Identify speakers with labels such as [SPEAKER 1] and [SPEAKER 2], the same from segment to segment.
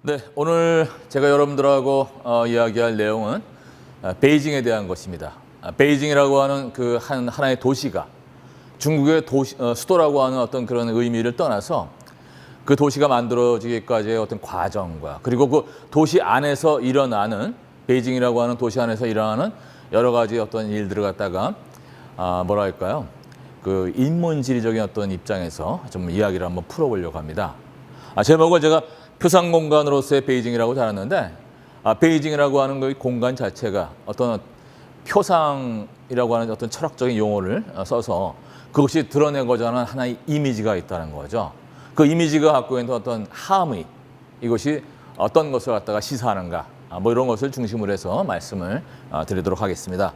[SPEAKER 1] 네, 오늘 제가 여러분들하고 이야기할 내용은 베이징에 대한 것입니다. 베이징이라고 하는 그 하나의 도시가 중국의 수도라고 하는 어떤 그런 의미를 떠나서 그 도시가 만들어지기까지의 어떤 과정과 그리고 그 도시 안에서 일어나는 베이징이라고 하는 도시 안에서 일어나는 여러 가지 어떤 일들을 갖다가 뭐랄까요? 그 인문지리적인 어떤 입장에서 좀 이야기를 한번 풀어보려고 합니다. 제목을 제가 표상 공간으로서의 베이징이라고 잡았는데 베이징이라고 하는 그 공간 자체가 어떤 표상이라고 하는 어떤 철학적인 용어를 써서 그것이 드러내고자 하는 하나의 이미지가 있다는 거죠. 그 이미지가 갖고 있는 어떤 함의 이것이 어떤 것을 갖다가 시사하는가 뭐 이런 것을 중심으로 해서 말씀을 드리도록 하겠습니다.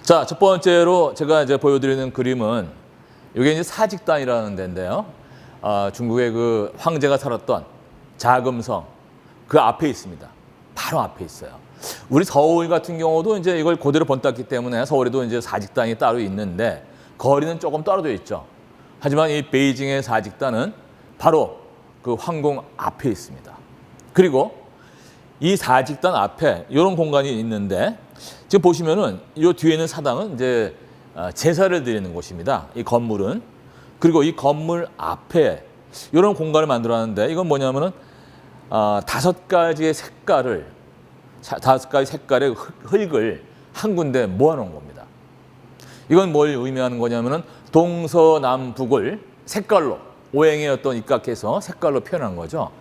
[SPEAKER 1] 자, 첫 번째로 제가 이제 보여드리는 그림은 이게 이제 사직단이라는 데인데요. 중국의 그 황제가 살았던 자금성 그 앞에 있습니다. 바로 앞에 있어요. 우리 서울 같은 경우도 이제 이걸 그대로 본땄기 때문에 서울에도 이제 사직단이 따로 있는데 거리는 조금 떨어져 있죠. 하지만 이 베이징의 사직단은 바로 그 황궁 앞에 있습니다. 그리고 이 사직단 앞에 이런 공간이 있는데 지금 보시면은 이 뒤에 있는 사당은 이제 제사를 드리는 곳입니다. 이 건물은. 그리고 이 건물 앞에 이런 공간을 만들어놨는데 이건 뭐냐면은 5가지의 색깔을 5가지 색깔의 흙을 한 군데 모아놓은 겁니다. 이건 뭘 의미하는 거냐면은 동서남북을 색깔로 오행의 어떤 입각해서 색깔로 표현한 거죠.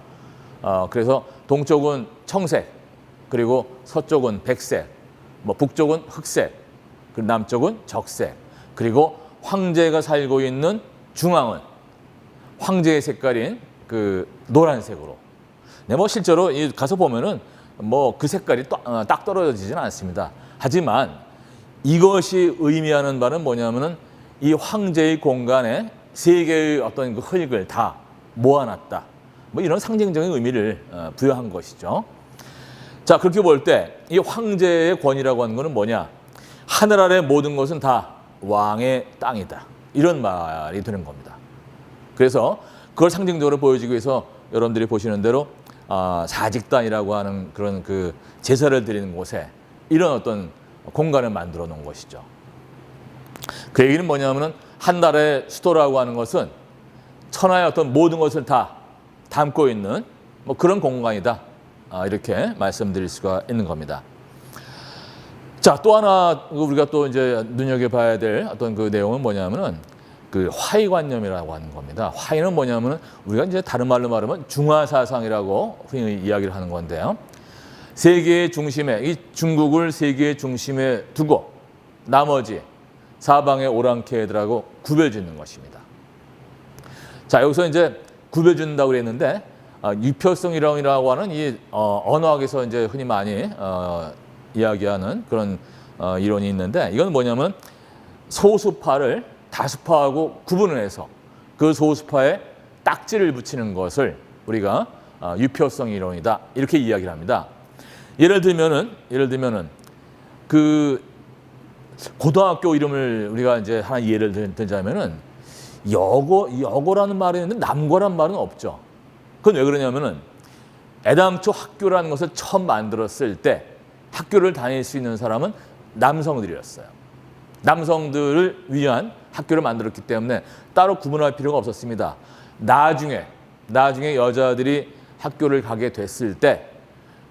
[SPEAKER 1] 그래서 동쪽은 청색, 그리고 서쪽은 백색, 뭐 북쪽은 흑색, 그리고 남쪽은 적색, 그리고 황제가 살고 있는 중앙은 황제의 색깔인 그 노란색으로. 네, 뭐 실제로 가서 보면은 뭐 그 색깔이 딱 떨어지지는 않습니다. 하지만 이것이 의미하는 바는 뭐냐면은 이 황제의 공간에 3개의 어떤 그 흙을 다 모아놨다. 뭐 이런 상징적인 의미를 부여한 것이죠. 자, 그렇게 볼 때 이 황제의 권위라고 하는 것은 뭐냐? 하늘 아래 모든 것은 다 왕의 땅이다. 이런 말이 되는 겁니다. 그래서 그걸 상징적으로 보여주기 위해서 여러분들이 보시는 대로 사직단이라고 하는 그런 그 제사를 드리는 곳에 이런 어떤 공간을 만들어 놓은 것이죠. 그 얘기는 뭐냐면은 한 나라의 수도라고 하는 것은 천하의 어떤 모든 것을 다 담고 있는 뭐 그런 공간이다. 이렇게 말씀드릴 수가 있는 겁니다. 자, 또 하나 우리가 또 이제 눈여겨봐야 될 어떤 그 내용은 뭐냐면은 그 화의관념이라고 하는 겁니다. 화의는 뭐냐면은 우리가 이제 다른 말로 말하면 중화사상이라고 흔히 이야기를 하는 건데요. 세계의 중심에, 이 중국을 세계의 중심에 두고 나머지 사방의 오랑캐들하고 구별짓는 것입니다. 자, 여기서 이제 구별짓는다고 그랬는데 유표성이라고 하는 이 언어학에서 이제 흔히 많이 이야기하는 그런 이론이 있는데 이건 뭐냐면 소수파를 다수파하고 구분을 해서 그 소수파에 딱지를 붙이는 것을 우리가 유표성 이론이다 이렇게 이야기를 합니다. 예를 들면은 그 고등학교 이름을 우리가 이제 하나 예를 들자면은 여고라는 말이 있는데 남고란 말은 없죠. 그건 왜 그러냐면은 애당초 학교라는 것을 처음 만들었을 때 학교를 다닐 수 있는 사람은 남성들이었어요. 남성들을 위한 학교를 만들었기 때문에 따로 구분할 필요가 없었습니다. 나중에 여자들이 학교를 가게 됐을 때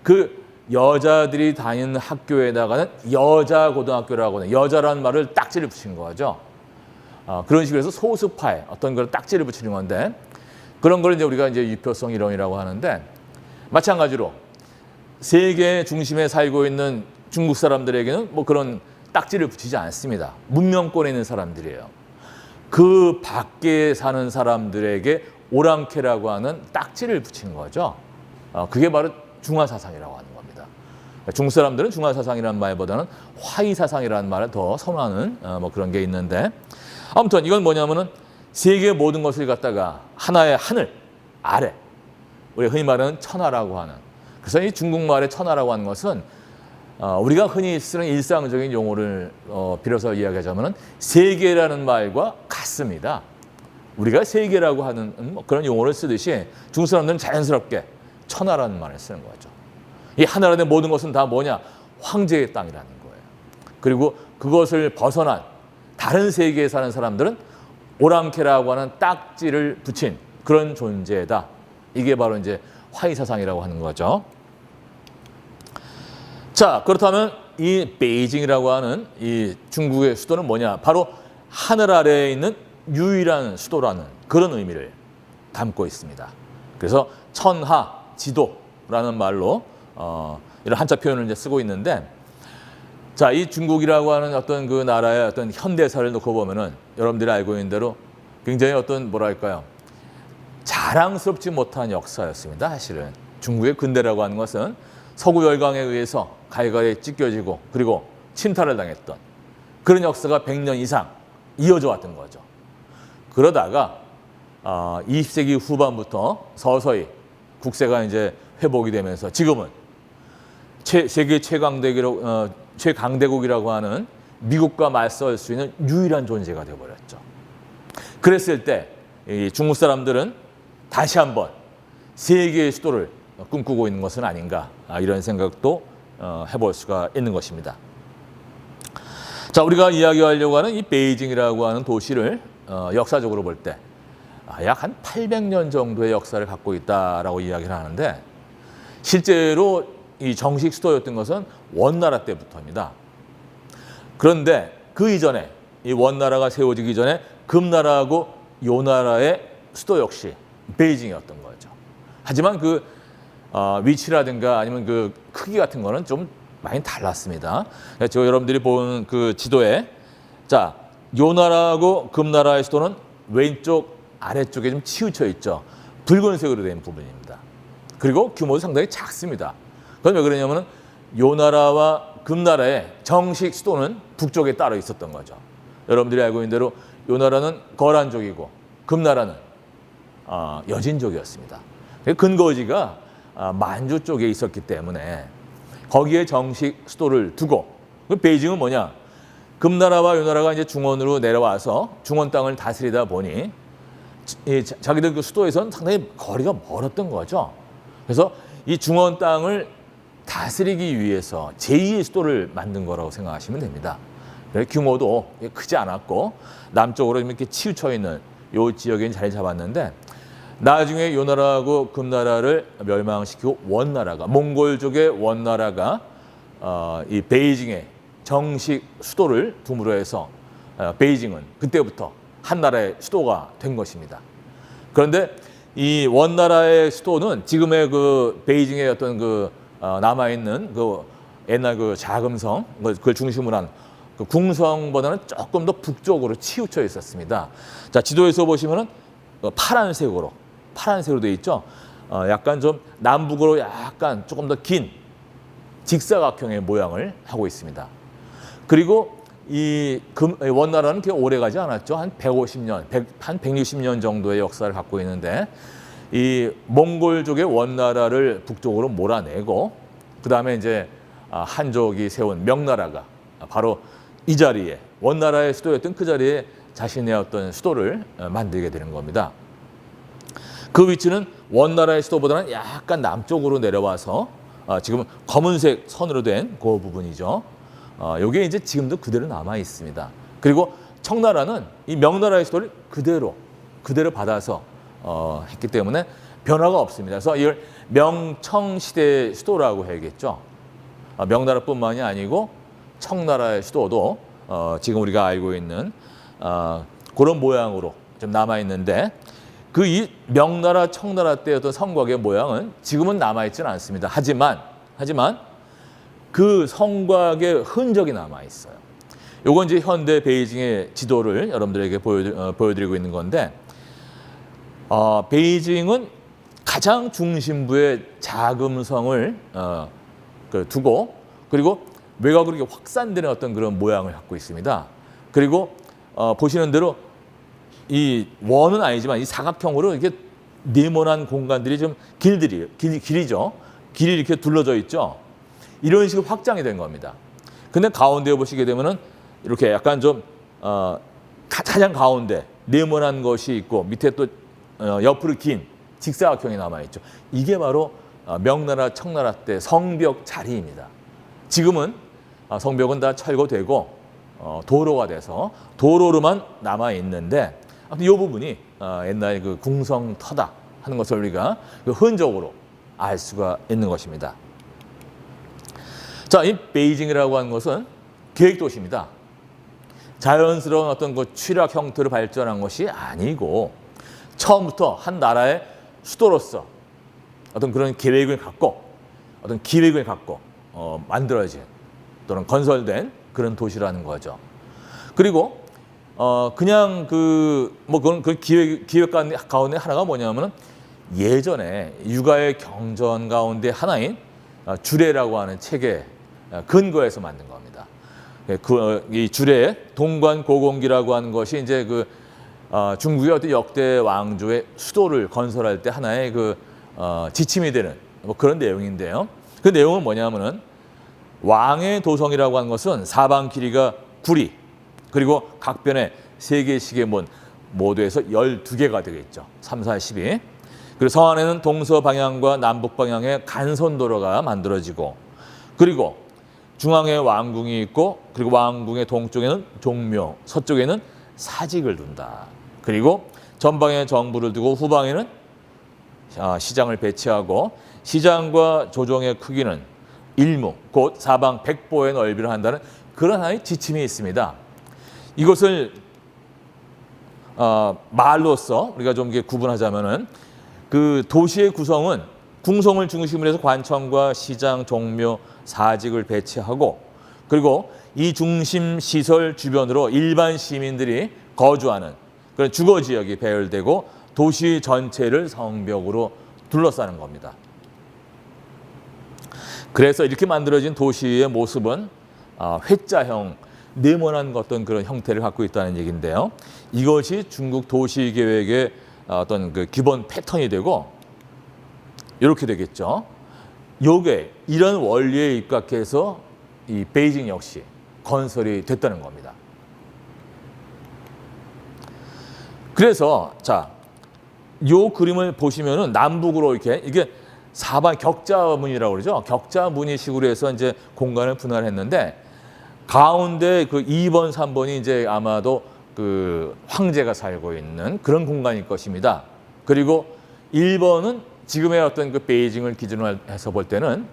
[SPEAKER 1] 그 여자들이 다니는 학교에다가는 여자고등학교라고 하는 여자라는 말을 딱지를 붙인 거죠. 그런 식으로 해서 소수파에 어떤 걸 딱지를 붙이는 건데 그런 걸 이제 우리가 이제 유표성 이론이라고 하는데 마찬가지로 세계 중심에 살고 있는 중국 사람들에게는 뭐 그런 딱지를 붙이지 않습니다. 문명권에 있는 사람들이에요. 그 밖에 사는 사람들에게 오랑캐라고 하는 딱지를 붙인 거죠. 그게 바로 중화사상이라고 하는 겁니다. 중국 사람들은 중화사상이라는 말보다는 화의사상이라는 말을 더 선호하는 뭐 그런 게 있는데 아무튼 이건 뭐냐면은 세계의 모든 것을 갖다가 하나의 하늘 아래 우리가 흔히 말하는 천하라고 하는 그래서 이 중국말의 천하라고 하는 것은 우리가 흔히 쓰는 일상적인 용어를 빌어서 이야기하자면 세계라는 말과 같습니다. 우리가 세계라고 하는 그런 용어를 쓰듯이 중국 사람들은 자연스럽게 천하라는 말을 쓰는 거죠. 이 하늘안의 모든 것은 다 뭐냐? 황제의 땅이라는 거예요. 그리고 그것을 벗어난 다른 세계에 사는 사람들은 오랑캐라고 하는 딱지를 붙인 그런 존재다. 이게 바로 이제 화이사상이라고 하는 거죠. 자, 그렇다면 이 베이징이라고 하는 이 중국의 수도는 뭐냐? 바로 하늘 아래에 있는 유일한 수도라는 그런 의미를 담고 있습니다. 그래서 천하지도라는 말로 이런 한자 표현을 이제 쓰고 있는데, 자, 이 중국이라고 하는 어떤 그 나라의 어떤 현대사를 놓고 보면은 여러분들이 알고 있는 대로 굉장히 어떤 뭐랄까요? 자랑스럽지 못한 역사였습니다. 사실은 중국의 근대라고 하는 것은 서구 열강에 의해서 갈갈이 찢겨지고 그리고 침탈을 당했던 그런 역사가 100년 이상 이어져 왔던 거죠. 그러다가 20세기 후반부터 서서히 국세가 이제 회복이 되면서 지금은 세계 최강대국이라고 하는 미국과 맞설 수 있는 유일한 존재가 되어버렸죠. 그랬을 때 이 중국 사람들은 다시 한번 세계의 수도를 꿈꾸고 있는 것은 아닌가, 이런 생각도 해볼 수가 있는 것입니다. 자, 우리가 이야기하려고 하는 이 베이징이라고 하는 도시를 역사적으로 볼 때 약 한 800년 정도의 역사를 갖고 있다라고 이야기를 하는데, 실제로 이 정식 수도였던 것은 원나라 때부터입니다. 그런데 그 이전에 이 원나라가 세워지기 전에 금나라하고 요나라의 수도 역시 베이징이었던 거죠. 하지만 그 위치라든가 아니면 그 크기 같은 거는 좀 많이 달랐습니다. 저 여러분들이 보는 그 지도에, 자, 요나라하고 금나라의 수도는 왼쪽 아래쪽에 좀 치우쳐 있죠. 붉은색으로 된 부분입니다. 그리고 규모도 상당히 작습니다. 그건 왜 그러냐면은 요나라와 금나라의 정식 수도는 북쪽에 따로 있었던 거죠. 여러분들이 알고 있는 대로 요나라는 거란족이고 금나라는 여진족이었습니다. 근거지가 만주 쪽에 있었기 때문에 거기에 정식 수도를 두고, 베이징은 뭐냐? 금나라와 요나라가 이제 중원으로 내려와서 중원 땅을 다스리다 보니 자기들 그 수도에서는 상당히 거리가 멀었던 거죠. 그래서 이 중원 땅을 다스리기 위해서 제2의 수도를 만든 거라고 생각하시면 됩니다. 규모도 크지 않았고 남쪽으로 이렇게 치우쳐 있는 이 지역에 자리 잡았는데, 나중에 요나라하고 금나라를 멸망시키고 원나라가, 몽골족의 원나라가 이 베이징의 정식 수도를 둠으로 해서 베이징은 그때부터 한 나라의 수도가 된 것입니다. 그런데 이 원나라의 수도는 지금의 그 베이징의 어떤 그 남아 있는 그 옛날 그 자금성, 그걸 중심으로 한 그 궁성보다는 조금 더 북쪽으로 치우쳐 있었습니다. 자, 지도에서 보시면은 파란색으로 돼 있죠. 약간 좀 남북으로 약간 조금 더 긴 직사각형의 모양을 하고 있습니다. 그리고 이 원나라는 그렇게 오래 가지 않았죠. 한 150년, 한 160년 정도의 역사를 갖고 있는데, 이 몽골족의 원나라를 북쪽으로 몰아내고 그 다음에 이제 한족이 세운 명나라가 바로 이 자리에, 원나라의 수도였던 그 자리에 자신의 어떤 수도를 만들게 되는 겁니다. 그 위치는 원나라의 수도보다는 약간 남쪽으로 내려와서 지금 검은색 선으로 된 그 부분이죠. 이게 이제 지금도 그대로 남아 있습니다. 그리고 청나라는 이 명나라의 수도를 그대로 받아서 했기 때문에 변화가 없습니다. 그래서 이걸 명청시대 수도라고 해야겠죠. 명나라뿐만이 아니고 청나라의 수도도 지금 우리가 알고 있는 그런 모양으로 좀 남아 있는데, 그 이 명나라, 청나라 때 어떤 성곽의 모양은 지금은 남아 있지는 않습니다. 하지만 그 성곽의 흔적이 남아 있어요. 요건 이제 현대 베이징의 지도를 여러분들에게 보여드리고 있는 건데, 베이징은 가장 중심부에 자금성을 두고, 그리고 외곽으로 이렇게 확산되는 어떤 그런 모양을 갖고 있습니다. 그리고 보시는 대로 이 원은 아니지만 이 사각형으로 이렇게 네모난 공간들이 좀 길이죠. 길이 이렇게 둘러져 있죠. 이런 식으로 확장이 된 겁니다. 근데 가운데 보시게 되면은 이렇게 약간 좀 가장 가운데 네모난 것이 있고 밑에 또 옆으로 긴 직사각형이 남아 있죠. 이게 바로 명나라 청나라 때 성벽 자리입니다. 지금은 성벽은 다 철거되고 도로가 돼서 도로로만 남아 있는데 아무튼 이 부분이 옛날 그 궁성터다 하는 것을 우리가 그 흔적으로 알 수가 있는 것입니다. 자, 이 베이징이라고 하는 것은 계획도시입니다. 자연스러운 어떤 그 취락 형태로 발전한 것이 아니고 처음부터 한 나라의 수도로서 어떤 그런 계획을 갖고 어떤 기획을 갖고 만들어진 또는 건설된 그런 도시라는 거죠. 그리고 그냥 그런 그 기획 가운데 하나가 뭐냐면은 예전에 육아의 경전 가운데 하나인 주례라고 하는 책의 근거에서 만든 겁니다. 이 주례 동관고공기라고 하는 것이 이제 중국의 어떤 역대 왕조의 수도를 건설할 때 하나의 지침이 되는 그런 내용인데요. 그 내용은 뭐냐면은 왕의 도성이라고 하는 것은 사방 길이가 9리 그리고 각 변에 3개씩의 문 모두 해서 12개가 되겠죠. 3, 4, 12. 그리고 성 안에는 동서방향과 남북방향의 간선도로가 만들어지고 그리고 중앙에 왕궁이 있고 그리고 왕궁의 동쪽에는 종묘, 서쪽에는 사직을 둔다. 그리고 전방에 정부를 두고 후방에는 시장을 배치하고 시장과 조정의 크기는 일무, 곧 사방 100보의 넓이를 한다는 그런 하나의 지침이 있습니다. 이것을 말로써 우리가 좀 구분하자면은 그 도시의 구성은 궁성을 중심으로 해서 관청과 시장, 종묘, 사직을 배치하고 그리고 이 중심 시설 주변으로 일반 시민들이 거주하는 그런 주거 지역이 배열되고 도시 전체를 성벽으로 둘러싸는 겁니다. 그래서 이렇게 만들어진 도시의 모습은 회자형, 네모난 어떤 그런 형태를 갖고 있다는 얘기인데요. 이것이 중국 도시 계획의 어떤 그 기본 패턴이 되고 이렇게 되겠죠. 요게 이런 원리에 입각해서 이 베이징 역시 건설이 됐다는 겁니다. 그래서 자, 요 그림을 보시면은 남북으로 이게 사방 격자문이라고 그러죠. 격자무늬식으로 해서 이제 공간을 분할했는데 가운데 그 2번, 3번이 이제 아마도 그 황제가 살고 있는 그런 공간일 것입니다. 그리고 1번은 지금의 어떤 그 베이징을 기준으로 해서 볼 때는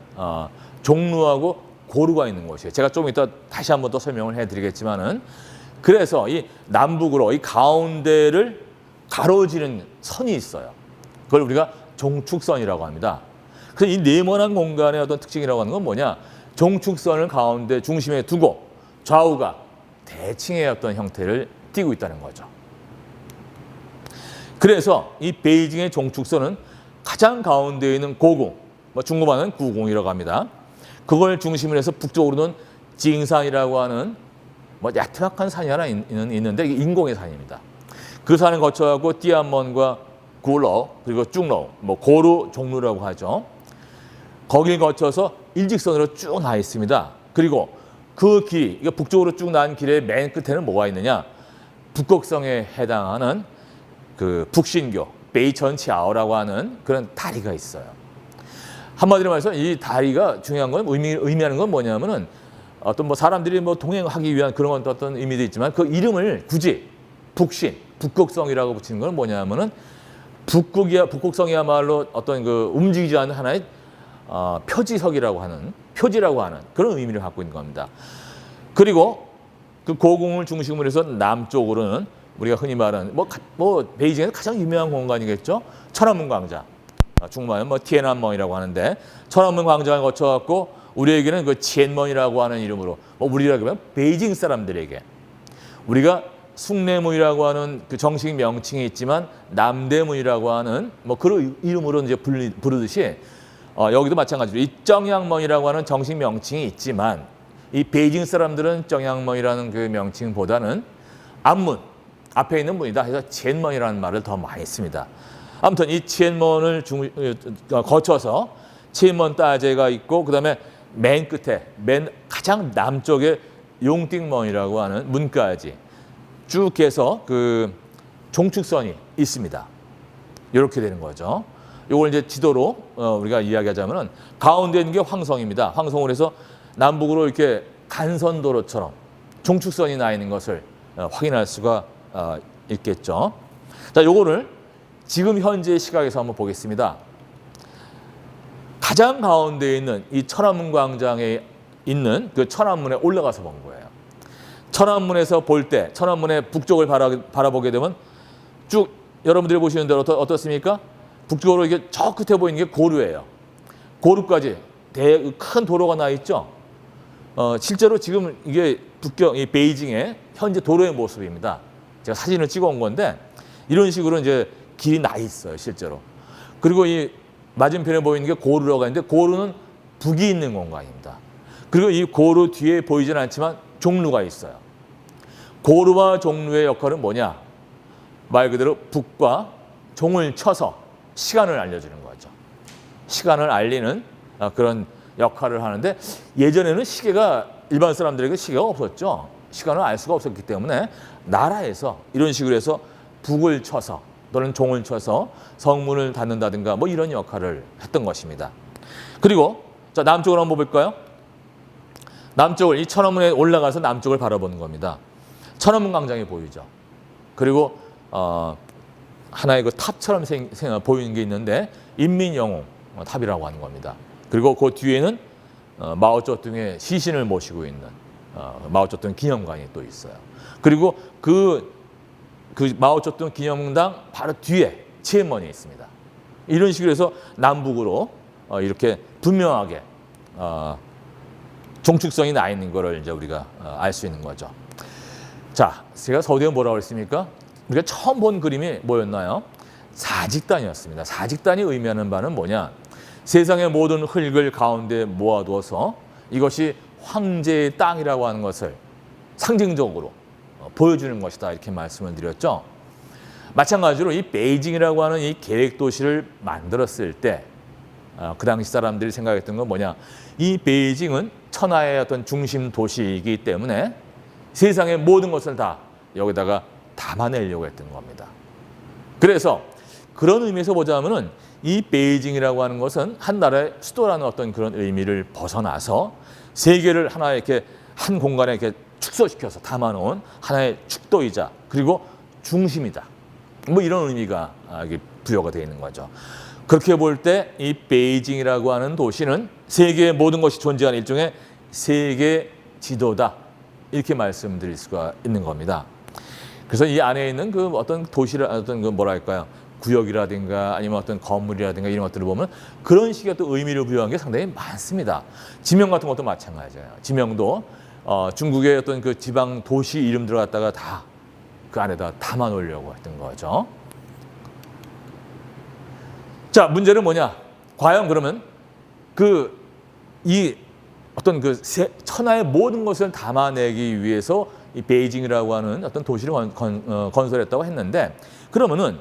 [SPEAKER 1] 종루하고 고루가 있는 곳이에요. 제가 좀 이따 다시 한번 더 설명을 해드리겠지만은 그래서 이 남북으로 이 가운데를 가로지르는 선이 있어요. 그걸 우리가 종축선이라고 합니다. 그래서 이 네모난 공간의 어떤 특징이라고 하는 건 뭐냐? 종축선을 가운데 중심에 두고 좌우가 대칭의 어떤 형태를 띠고 있다는 거죠. 그래서 이 베이징의 종축선은 가장 가운데에 있는 고궁, 중국말은 구궁이라고 합니다. 그걸 중심으로 해서 북쪽으로는 징산이라고 하는 야트막한 산이 하나 있는데 이게 인공의 산입니다. 그 산을 거쳐가고 띠안먼과 구로 그리고 쭉로, 고루 종루라고 하죠. 거길 거쳐서 일직선으로 쭉 나 있습니다. 그리고 그 길, 이게 북쪽으로 쭉 난 길의 맨 끝에는 뭐가 있느냐? 북곡성에 해당하는 그 북신교, 베이천치아오라고 하는 그런 다리가 있어요. 한마디로 말해서 이 다리가 중요한 건 의미하는 건 뭐냐면은 어떤 사람들이 동행하기 위한 그런 어떤 의미도 있지만 그 이름을 굳이 북신, 북곡성이라고 붙이는 건 뭐냐면은 북곡성이야말로 어떤 그 움직이지 않는 하나의 표지라고 하는 그런 의미를 갖고 있는 겁니다. 그리고 그 고궁을 중심으로 해서 남쪽으로는 우리가 흔히 말하는 베이징에서 가장 유명한 공간이겠죠. 천안문 광장. 중국말은 티에난먼이라고 하는데 천안문 광장을 거쳐갖고 우리에게는 그 치엔먼이라고 하는 이름으로 우리라고 하면 베이징 사람들에게 우리가 숭례문이라고 하는 그 정식 명칭이 있지만 남대문이라고 하는 그런 이름으로 이제 부르듯이 여기도 마찬가지로 이 정양먼이라고 하는 정식 명칭이 있지만 이 베이징 사람들은 정양먼이라는 그 명칭보다는 앞문 앞에 있는 문이다 해서 치엔먼이라는 말을 더 많이 씁니다. 아무튼 이 치엔먼을 거쳐서 치엔먼 따제가 있고 그다음에 맨 끝에 맨 가장 남쪽에 용띵먼이라고 하는 문까지 쭉 해서 그 종축선이 있습니다. 이렇게 되는 거죠. 요걸 이제 지도로 우리가 이야기하자면은 가운데 있는 게 황성입니다. 황성을 해서 남북으로 이렇게 간선도로처럼 중축선이 나 있는 것을 확인할 수가 있겠죠. 자, 요거를 지금 현재 시각에서 한번 보겠습니다. 가장 가운데에 있는 이 천안문 광장에 있는 그 천안문에 올라가서 본 거예요. 천안문에서 볼 때, 천안문의 북쪽을 바라보게 되면 쭉 여러분들이 보시는 대로 어떻습니까? 북쪽으로 이게 저 끝에 보이는 게 고루예요. 고루까지 큰 도로가 나 있죠. 실제로 지금 이게 이 베이징의 현재 도로의 모습입니다. 제가 사진을 찍어 온 건데 이런 식으로 이제 길이 나 있어요, 실제로. 그리고 이 맞은편에 보이는 게 고루라고 하는데 고루는 북이 있는 공간입니다. 그리고 이 고루 뒤에 보이지는 않지만 종루가 있어요. 고루와 종루의 역할은 뭐냐? 말 그대로 북과 종을 쳐서 시간을 알려주는 거죠. 시간을 알리는 그런 역할을 하는데 예전에는 시계가 일반 사람들에게 시계가 없었죠. 시간을 알 수가 없었기 때문에 나라에서 이런 식으로 해서 북을 쳐서 또는 종을 쳐서 성문을 닫는다든가 뭐 이런 역할을 했던 것입니다. 그리고 자, 남쪽으로 한번 볼까요? 남쪽을 이 천안문에 올라가서 남쪽을 바라보는 겁니다. 천안문 광장이 보이죠. 그리고 하나의 그 탑처럼 보이는 게 있는데 인민영웅 탑이라고 하는 겁니다. 그리고 그 뒤에는 마오쩌둥의 시신을 모시고 있는 마오쩌둥 기념관이 또 있어요. 그리고 그 마오쩌둥 기념당 바로 뒤에 치엔먼이 있습니다. 이런 식으로 해서 남북으로 이렇게 분명하게 종축성이 나 있는 거를 이제 우리가 알 수 있는 거죠. 자, 제가 서두에 뭐라고 했습니까? 우리가 처음 본 그림이 뭐였나요? 사직단이었습니다. 사직단이 의미하는 바는 뭐냐? 세상의 모든 흙을 가운데 모아두어서 이것이 황제의 땅이라고 하는 것을 상징적으로 보여주는 것이다, 이렇게 말씀을 드렸죠. 마찬가지로 이 베이징이라고 하는 이 계획 도시를 만들었을 때 그 당시 사람들이 생각했던 건 뭐냐? 이 베이징은 천하의 어떤 중심 도시이기 때문에 세상의 모든 것을 다 여기다가 담아내려고 했던 겁니다. 그래서 그런 의미에서 보자면은 이 베이징이라고 하는 것은 한 나라의 수도라는 어떤 그런 의미를 벗어나서 세계를 하나의 이렇게 한 공간에 이렇게 축소시켜서 담아놓은 하나의 축도이자 그리고 중심이다. 뭐 이런 의미가 부여가 되어 있는 거죠. 그렇게 볼 때 이 베이징이라고 하는 도시는 세계의 모든 것이 존재하는 일종의 세계 지도다, 이렇게 말씀드릴 수가 있는 겁니다. 그래서 이 안에 있는 그 어떤 도시라 어떤 그 뭐랄까요, 구역이라든가 아니면 어떤 건물이라든가 이런 것들을 보면 그런 식의 또 의미를 부여한 게 상당히 많습니다. 지명 같은 것도 마찬가지예요. 지명도 중국의 어떤 그 지방 도시 이름 들어갔다가 다 그 안에다 담아 놓으려고 했던 거죠. 자, 문제는 뭐냐? 과연 그러면 이 어떤 그 천하의 모든 것을 담아내기 위해서 이 베이징이라고 하는 어떤 도시를 건설했다고 했는데, 그러면은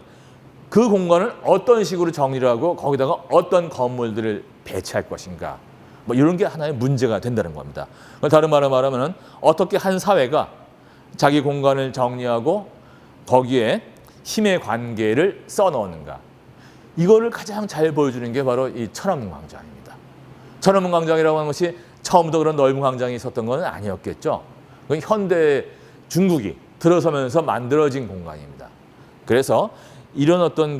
[SPEAKER 1] 그 공간을 어떤 식으로 정리를 하고 거기다가 어떤 건물들을 배치할 것인가, 뭐 이런 게 하나의 문제가 된다는 겁니다. 다른 말로 말하면은 어떻게 한 사회가 자기 공간을 정리하고 거기에 힘의 관계를 써넣는가, 이거를 가장 잘 보여주는 게 바로 이 천안문 광장입니다. 천안문 광장이라고 하는 것이 처음부터 그런 넓은 광장이 있었던 건 아니었겠죠. 그건 현대 중국이 들어서면서 만들어진 공간입니다. 그래서 이런 어떤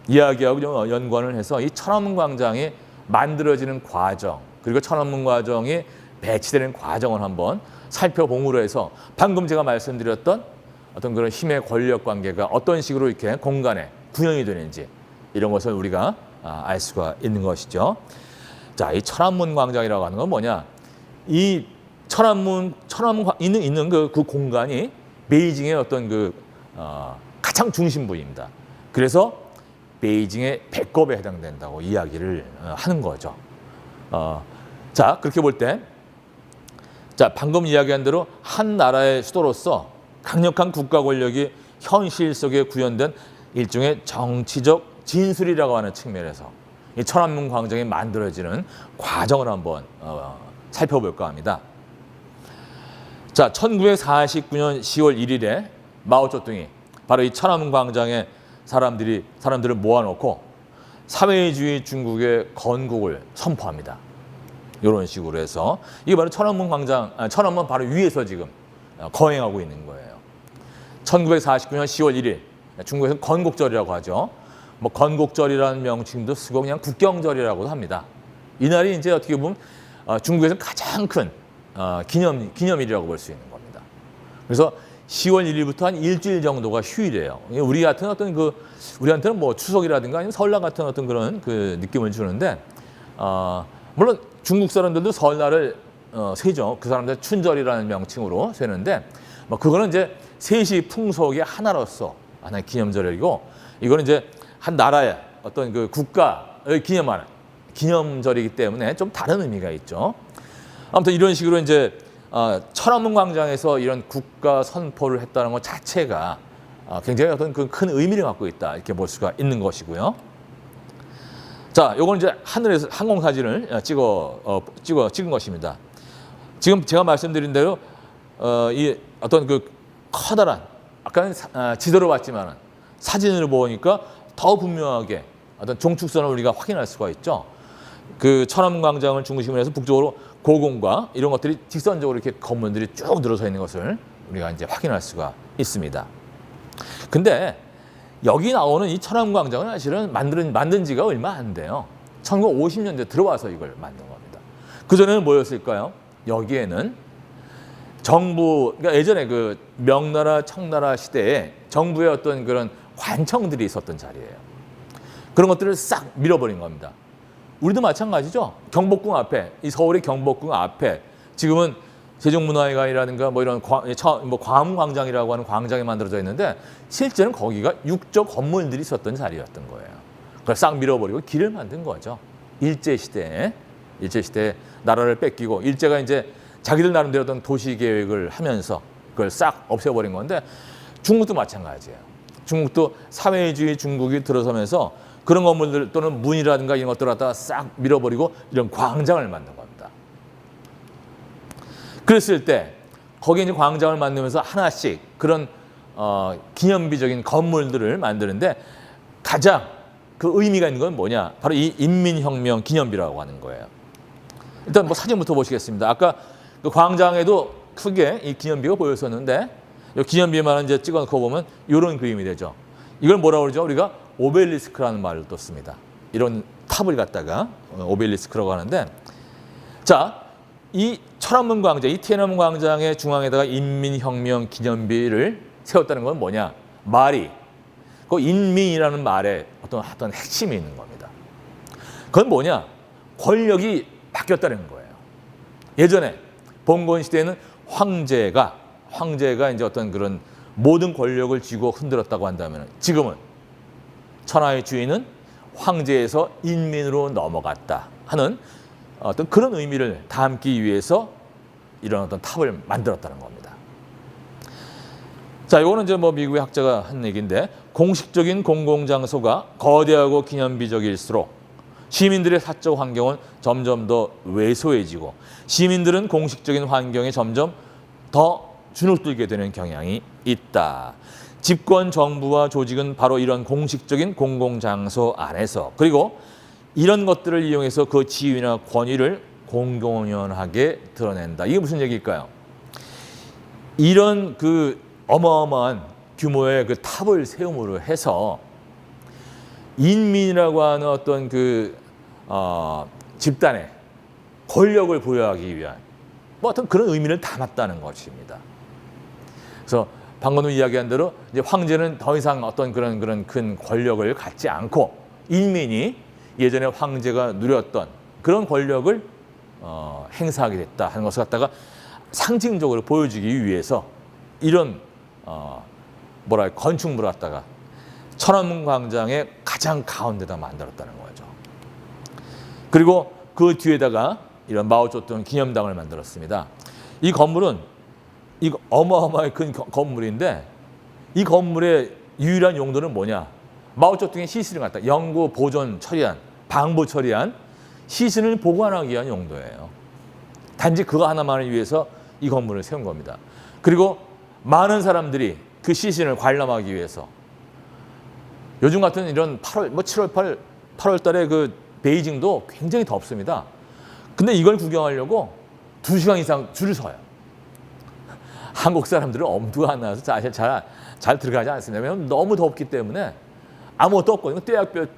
[SPEAKER 1] 이야기하고 연관을 해서 이 천안문 광장이 만들어지는 과정, 그리고 천안문 광장이 배치되는 과정을 한번 살펴봄으로 해서 방금 제가 말씀드렸던 어떤 그런 힘의 권력 관계가 어떤 식으로 이렇게 공간에 구현이 되는지, 이런 것을 우리가 알 수가 있는 것이죠. 자, 이 천안문 광장이라고 하는 건 뭐냐? 이 천안문 있는 그 공간이 베이징의 어떤 가장 중심부입니다. 그래서 베이징의 배꼽에 해당된다고 이야기를 하는 거죠. 자, 그렇게 볼 때, 자, 방금 이야기한 대로 한 나라의 수도로서 강력한 국가 권력이 현실 속에 구현된 일종의 정치적 진술이라고 하는 측면에서 이 천안문 광장이 만들어지는 과정을 한번 살펴볼까 합니다. 자, 1949년 10월 1일에 마오쩌둥이 바로 이 천안문 광장에 사람들을 모아놓고 사회주의 중국의 건국을 선포합니다. 이런 식으로 해서 이게 바로 천안문 바로 위에서 지금 거행하고 있는 거예요. 1949년 10월 1일 중국에서는 건국절이라고 하죠. 뭐 건국절이라는 명칭도 쓰고 그냥 국경절이라고도 합니다. 이날이 이제 어떻게 보면 중국에서 가장 큰 기념일이라고 볼 수 있는 겁니다. 그래서 10월 1일부터 한 일주일 정도가 휴일이에요. 우리 같은 우리한테는 뭐 추석이라든가 아니면 설날 같은 어떤 그런 그 느낌을 주는데, 물론 중국 사람들도 설날을 세죠. 그 사람들 춘절이라는 명칭으로 세는데, 뭐 그거는 이제 세시 풍속의 하나로서 하나의 기념절이고, 이거는 이제 한 나라의 어떤 그 국가를 기념하는 기념절이기 때문에 좀 다른 의미가 있죠. 아무튼 이런 식으로 이제 천안문 광장에서 이런 국가 선포를 했다는 것 자체가 굉장히 어떤 그 큰 의미를 갖고 있다 이렇게 볼 수가 있는 것이고요. 자, 요건 이제 하늘에서 항공 사진을 찍은 것입니다. 지금 제가 말씀드린 대로 이 어떤 그 커다란 아까는 지도로 봤지만 사진을 보니까 더 분명하게 어떤 종축선을 우리가 확인할 수가 있죠. 그 천안문 광장을 중심으로 해서 북쪽으로 고궁과 이런 것들이 직선적으로 이렇게 건물들이 쭉 늘어서 있는 것을 우리가 이제 확인할 수가 있습니다. 근데 여기 나오는 이 천안문 광장은 사실은 만든 지가 얼마 안 돼요. 1950년대 들어와서 이걸 만든 겁니다. 그전에는 뭐였을까요? 여기에는 그러니까 예전에 그 명나라, 청나라 시대에 정부의 어떤 그런 관청들이 있었던 자리예요. 그런 것들을 싹 밀어버린 겁니다. 우리도 마찬가지죠. 경복궁 앞에, 이 서울의 경복궁 앞에 지금은 세종문화회관이라든가 뭐 이런 광화문광장이라고 하는 광장이 만들어져 있는데 실제는 거기가 육적 건물들이 있었던 자리였던 거예요. 그걸 싹 밀어버리고 길을 만든 거죠. 일제시대에 나라를 뺏기고 일제가 이제 자기들 나름대로 어떤 도시 계획을 하면서 그걸 싹 없애버린 건데 중국도 마찬가지예요. 중국도 사회주의 중국이 들어서면서 그런 건물들 또는 문이라든가 이런 것들을 갖다가 싹 밀어버리고 이런 광장을 만든 겁니다. 그랬을 때 거기에 이제 광장을 만들면서 하나씩 그런 기념비적인 건물들을 만드는데 가장 그 의미가 있는 건 뭐냐? 바로 이 인민혁명 기념비라고 하는 거예요. 일단 뭐 사진부터 보시겠습니다. 아까 그 광장에도 크게 이 기념비가 보였었는데 이 기념비만 이제 찍어놓고 보면 이런 그림이 되죠. 이걸 뭐라고 그러죠? 우리가 오벨리스크라는 말을 또 씁니다. 이런 탑을 갖다가 오벨리스크라고 하는데, 자, 이 천안문 광장, 이天安문 광장의 중앙에다가 인민혁명 기념비를 세웠다는 건 뭐냐? 말이 그 인민이라는 말에 어떤 핵심이 있는 겁니다. 그건 뭐냐? 권력이 바뀌었다는 거예요. 예전에 봉건 시대에는 황제가 이제 어떤 그런 모든 권력을 쥐고 흔들었다고 한다면 지금은 천하의 주인은 황제에서 인민으로 넘어갔다 하는 어떤 그런 의미를 담기 위해서 이런 어떤 탑을 만들었다는 겁니다. 자, 이거는 이제 뭐 미국의 학자가 한 얘기인데 공식적인 공공장소가 거대하고 기념비적일수록 시민들의 사적 환경은 점점 더 왜소해지고 시민들은 공식적인 환경에 점점 더 주눅들게 되는 경향이 있다. 집권 정부와 조직은 바로 이런 공식적인 공공장소 안에서 그리고 이런 것들을 이용해서 그 지위나 권위를 공공연하게 드러낸다. 이게 무슨 얘기일까요? 이런 그 어마어마한 규모의 그 탑을 세움으로 해서 인민이라고 하는 어떤 그 집단의 권력을 부여하기 위한 뭐 어떤 그런 의미를 담았다는 것입니다. 그래서 방금 이야기한 대로 이제 황제는 더 이상 어떤 그런 큰 권력을 갖지 않고 인민이 예전에 황제가 누렸던 그런 권력을 행사하게 됐다 하는 것을 갖다가 상징적으로 보여주기 위해서 이런 건축물을 갖다가 천안문 광장의 가장 가운데다 만들었다는 거죠. 그리고 그 뒤에다가 이런 마오쩌둥 기념당을 만들었습니다. 이 건물은 이 어마어마하게 큰 건물인데 이 건물의 유일한 용도는 뭐냐? 마오쩌둥의 시신을 갖다 영구 보존 처리한, 방부 처리한 시신을 보관하기 위한 용도예요. 단지 그거 하나만을 위해서 이 건물을 세운 겁니다. 그리고 많은 사람들이 그 시신을 관람하기 위해서 요즘 같은 이런 8월, 7월, 8월 달에 그 베이징도 굉장히 덥습니다. 근데 이걸 구경하려고 2시간 이상 줄을 서요. 한국 사람들은 엄두가 안 나서 잘 들어가지 않습니다. 왜냐하면 너무 덥기 때문에 아무것도 없거든요. 떼약볕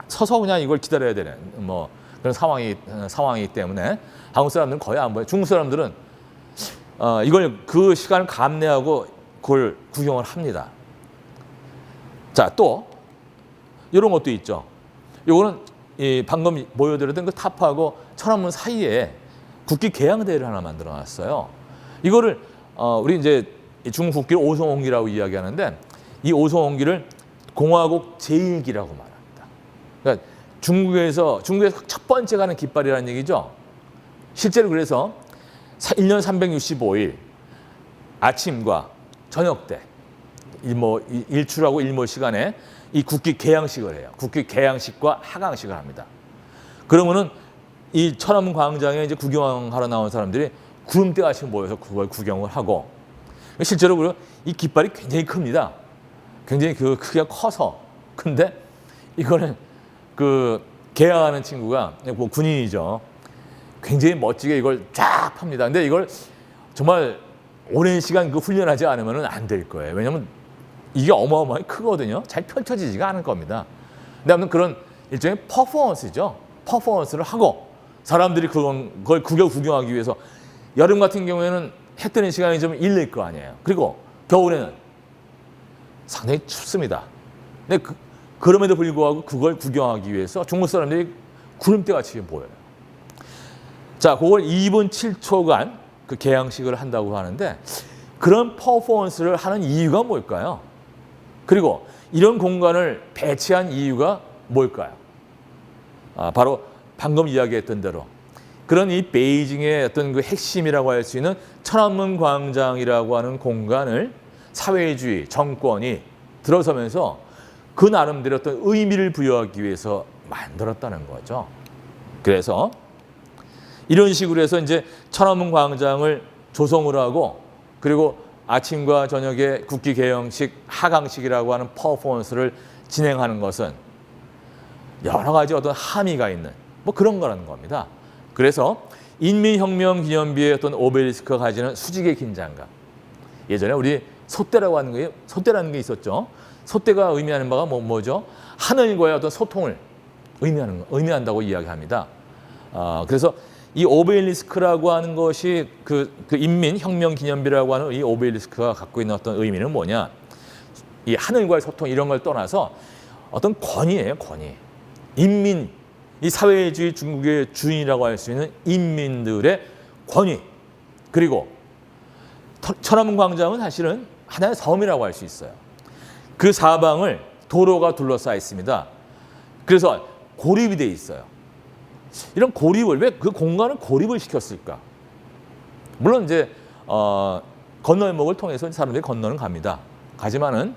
[SPEAKER 1] 서서 그냥 이걸 기다려야 되는 뭐 그런 상황이기 때문에 한국 사람들은 거의 안 보여요. 중국 사람들은 이걸 그 시간을 감내하고 그걸 구경을 합니다. 자, 또 이런 것도 있죠. 요거는 방금 보여드렸던 그 탑하고 천안문 사이에 국기 개양대회를 하나 만들어놨어요. 이거를 우리 이제 중국 국기를 오송홍기라고 이야기하는데 이 오송홍기를 공화국 제1기라고 말합니다. 그러니까 중국에서 첫 번째 가는 깃발이라는 얘기죠. 실제로 그래서 1년 365일 아침과 저녁 때 일출하고 일몰 시간에 이 국기 개양식을 해요. 국기 개양식과 하강식을 합니다. 그러면은 이 천안문 광장에 이제 구경하러 나온 사람들이 구름대같이 모여서 그걸 구경을 하고 실제로 이 깃발이 굉장히 큽니다. 굉장히 그 크기가 커서 근데 이거는 그 개양하는 친구가 뭐 군인이죠. 굉장히 멋지게 이걸 쫙 팝니다. 근데 이걸 정말 오랜 시간 그 훈련하지 않으면 안 될 거예요. 왜냐하면 이게 어마어마하게 크거든요. 잘 펼쳐지지가 않을 겁니다. 근데 아무튼 그런 일종의 퍼포먼스죠. 퍼포먼스를 하고 사람들이 그걸 구경하기 위해서 여름 같은 경우에는 해 뜨는 시간이 좀 일릴 거 아니에요. 그리고 겨울에는 상당히 춥습니다. 근데 그럼에도 불구하고 그걸 구경하기 위해서 중국 사람들이 구름대같이 보여요. 자, 그걸 2분 7초간 그 개양식을 한다고 하는데 그런 퍼포먼스를 하는 이유가 뭘까요? 그리고 이런 공간을 배치한 이유가 뭘까요? 바로 방금 이야기했던 대로 그런 이 베이징의 어떤 그 핵심이라고 할 수 있는 천안문 광장이라고 하는 공간을 사회주의 정권이 들어서면서 그 나름대로 어떤 의미를 부여하기 위해서 만들었다는 거죠. 그래서 이런 식으로 해서 이제 천안문 광장을 조성을 하고 그리고 아침과 저녁에 국기 개영식, 하강식이라고 하는 퍼포먼스를 진행하는 것은 여러 가지 어떤 함의가 있는 뭐 그런 거라는 겁니다. 그래서 인민혁명기념비의 어떤 오벨리스크가 가지는 수직의 긴장감. 예전에 우리 소떼라는 게 있었죠. 소떼가 의미하는 바가 뭐죠? 하늘과의 어떤 소통을 의미한다고 이야기합니다. 그래서 이 오벨리스크라고 하는 것이 그 인민혁명기념비라고 하는 이 오벨리스크가 갖고 있는 어떤 의미는 뭐냐? 이 하늘과의 소통 이런 걸 떠나서 어떤 권위예요, 권위. 인민, 이 사회주의 중국의 주인이라고 할 수 있는 인민들의 권위. 그리고 천안문 광장은 사실은 하나의 섬이라고 할 수 있어요. 그 사방을 도로가 둘러싸여 있습니다. 그래서 고립이 돼 있어요. 이런 고립을 왜 그 공간을 고립을 시켰을까? 물론 이제 건널목을 통해서 사람들이 건너는 갑니다. 가지만은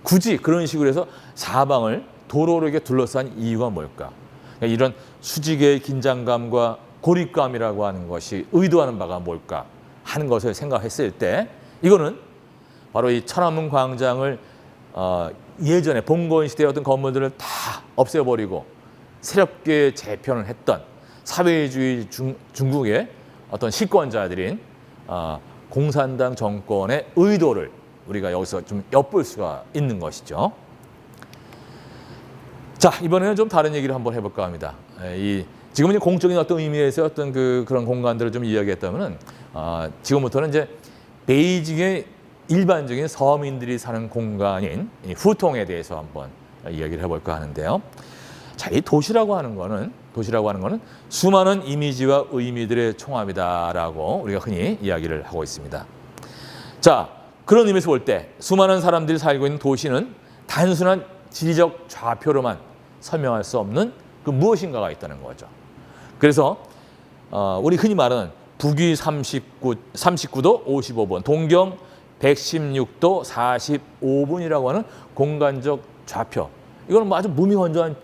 [SPEAKER 1] 굳이 그런 식으로 해서 사방을 도로로 이렇게 둘러싼 이유가 뭘까? 그러니까 이런 수직의 긴장감과 고립감이라고 하는 것이 의도하는 바가 뭘까 하는 것을 생각했을 때 이거는 바로 이 천안문 광장을 예전에 봉건 시대의 어떤 건물들을 다 없애버리고 새롭게 재편을 했던 사회주의 중국의 어떤 실권자들인 공산당 정권의 의도를 우리가 여기서 좀 엿볼 수가 있는 것이죠. 자, 이번에는 좀 다른 얘기를 한번 해볼까 합니다. 지금은 공적인 어떤 의미에서 어떤 그런 공간들을 좀 이야기했다면은 지금부터는 이제 베이징의 일반적인 서민들이 사는 공간인 후통에 대해서 한번 이야기를 해볼까 하는데요. 자, 이 도시라고 하는 거는 수많은 이미지와 의미들의 총합이다라고 우리가 흔히 이야기를 하고 있습니다. 자, 그런 의미에서 볼 때 수많은 사람들이 살고 있는 도시는 단순한 지리적 좌표로만 설명할 수 없는 그 무엇인가가 있다는 거죠. 그래서 우리 흔히 말하는 북위 39도 55분, 동경 116도 45분이라고 하는 공간적 좌표. 이거는 아주 무미건조한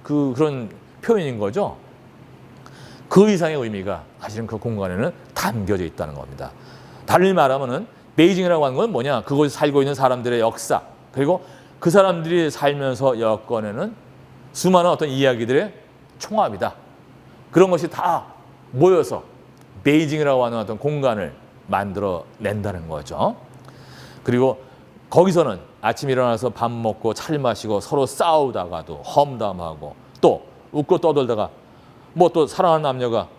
[SPEAKER 1] 그런 표현인 거죠. 그 이상의 의미가 사실은 그 공간에는 담겨져 있다는 겁니다. 달리 말하면은 베이징이라고 하는 건 뭐냐? 그곳에 살고 있는 사람들의 역사, 그리고 그 사람들이 살면서 엮어내는 수많은 어떤 이야기들의 총합이다. 그런 것이 다 모여서 베이징이라고 하는 어떤 공간을 만들어낸다는 거죠. 그리고 거기서는 아침에 일어나서 밥 먹고 차를 마시고 서로 싸우다가도 험담하고 또 웃고 떠돌다가 뭐 또 사랑하는 남녀가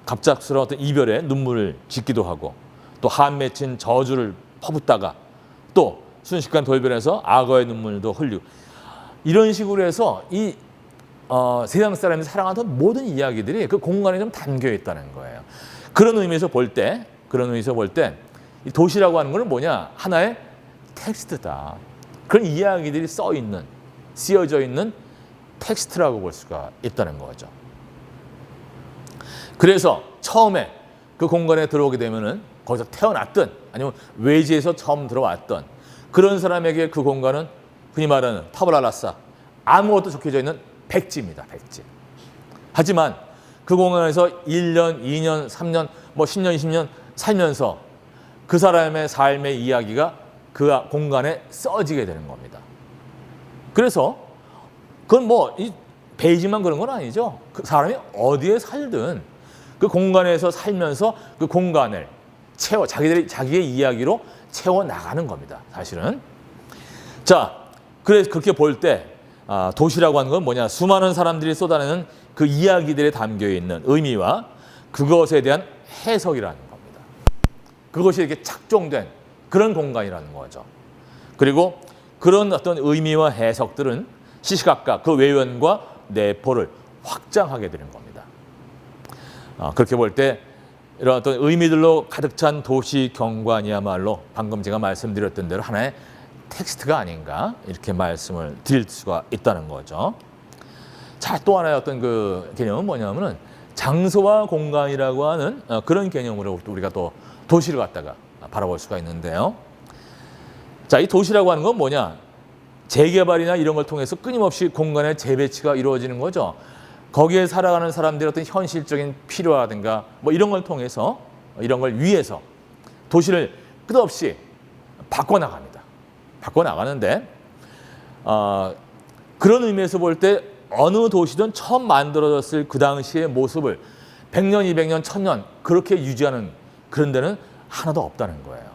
[SPEAKER 1] 갑작스러운 어떤 이별에 눈물을 짓기도 하고 또 한 맺힌 저주를 퍼붓다가 또 순식간 돌변해서 악어의 눈물도 흘리고 이런 식으로 해서 이 세상 사람이 사랑하던 모든 이야기들이 그 공간에 좀 담겨 있다는 거예요. 그런 의미에서 볼 때 이 도시라고 하는 건 뭐냐? 하나의 텍스트다. 그런 이야기들이 쓰여져 있는 텍스트라고 볼 수가 있다는 거죠. 그래서 처음에 그 공간에 들어오게 되면은 거기서 태어났든 아니면 외지에서 처음 들어왔던 그런 사람에게 그 공간은 흔히 말하는 타블라라사 아무것도 적혀져 있는 백지입니다. 백지. 하지만 그 공간에서 1년, 2년, 3년, 뭐 10년, 20년 살면서 그 사람의 삶의 이야기가 그 공간에 써지게 되는 겁니다. 그래서 그건 뭐 이 베이징만 그런 건 아니죠. 그 사람이 어디에 살든 그 공간에서 살면서 그 공간을 자기의 이야기로 채워 나가는 겁니다. 사실은. 자, 그래서 그렇게 볼 때 도시라고 하는 건 뭐냐? 수많은 사람들이 쏟아내는 그 이야기들에 담겨 있는 의미와 그것에 대한 해석이라는 겁니다. 그것이 이렇게 착종된 그런 공간이라는 거죠. 그리고 그런 어떤 의미와 해석들은 시시각각 그 외연과 내포를 확장하게 되는 겁니다. 그렇게 볼 때 이런 어떤 의미들로 가득 찬 도시 경관이야말로 방금 제가 말씀드렸던 대로 하나의 텍스트가 아닌가 이렇게 말씀을 드릴 수가 있다는 거죠. 자, 또 하나의 어떤 그 개념은 뭐냐면은 장소와 공간이라고 하는 그런 개념으로 우리가 또 도시를 갖다가 바라볼 수가 있는데요. 자, 이 도시라고 하는 건 뭐냐? 재개발이나 이런 걸 통해서 끊임없이 공간의 재배치가 이루어지는 거죠. 거기에 살아가는 사람들의 어떤 현실적인 필요라든가 뭐 이런 걸 통해서 이런 걸 위해서 도시를 끝없이 바꿔나갑니다. 바꿔나가는데 그런 의미에서 볼 때 어느 도시든 처음 만들어졌을 그 당시의 모습을 100년, 200년, 1000년 그렇게 유지하는 그런 데는 하나도 없다는 거예요.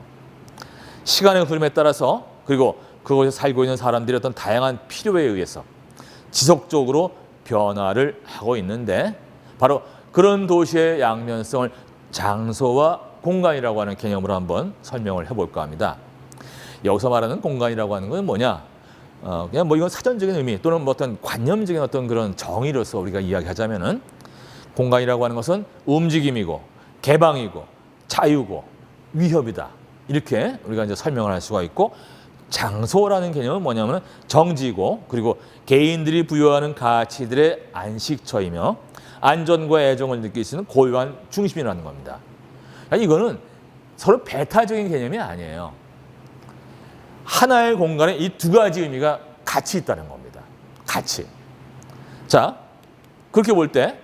[SPEAKER 1] 시간의 흐름에 따라서 그리고 그곳에 살고 있는 사람들의 어떤 다양한 필요에 의해서 지속적으로 변화를 하고 있는데 바로 그런 도시의 양면성을 장소와 공간이라고 하는 개념으로 한번 설명을 해볼까 합니다. 여기서 말하는 공간이라고 하는 건 뭐냐? 그냥 뭐 이건 사전적인 의미 또는 뭐 어떤 관념적인 어떤 그런 정의로서 우리가 이야기하자면은 공간이라고 하는 것은 움직임이고 개방이고 자유고 위협이다. 이렇게 우리가 이제 설명을 할 수가 있고 장소라는 개념은 뭐냐면 정지고 그리고 개인들이 부여하는 가치들의 안식처이며 안전과 애정을 느낄 수 있는 고유한 중심이라는 겁니다. 그러니까 이거는 서로 배타적인 개념이 아니에요. 하나의 공간에 이 두 가지 의미가 같이 있다는 겁니다. 같이. 자, 그렇게 볼 때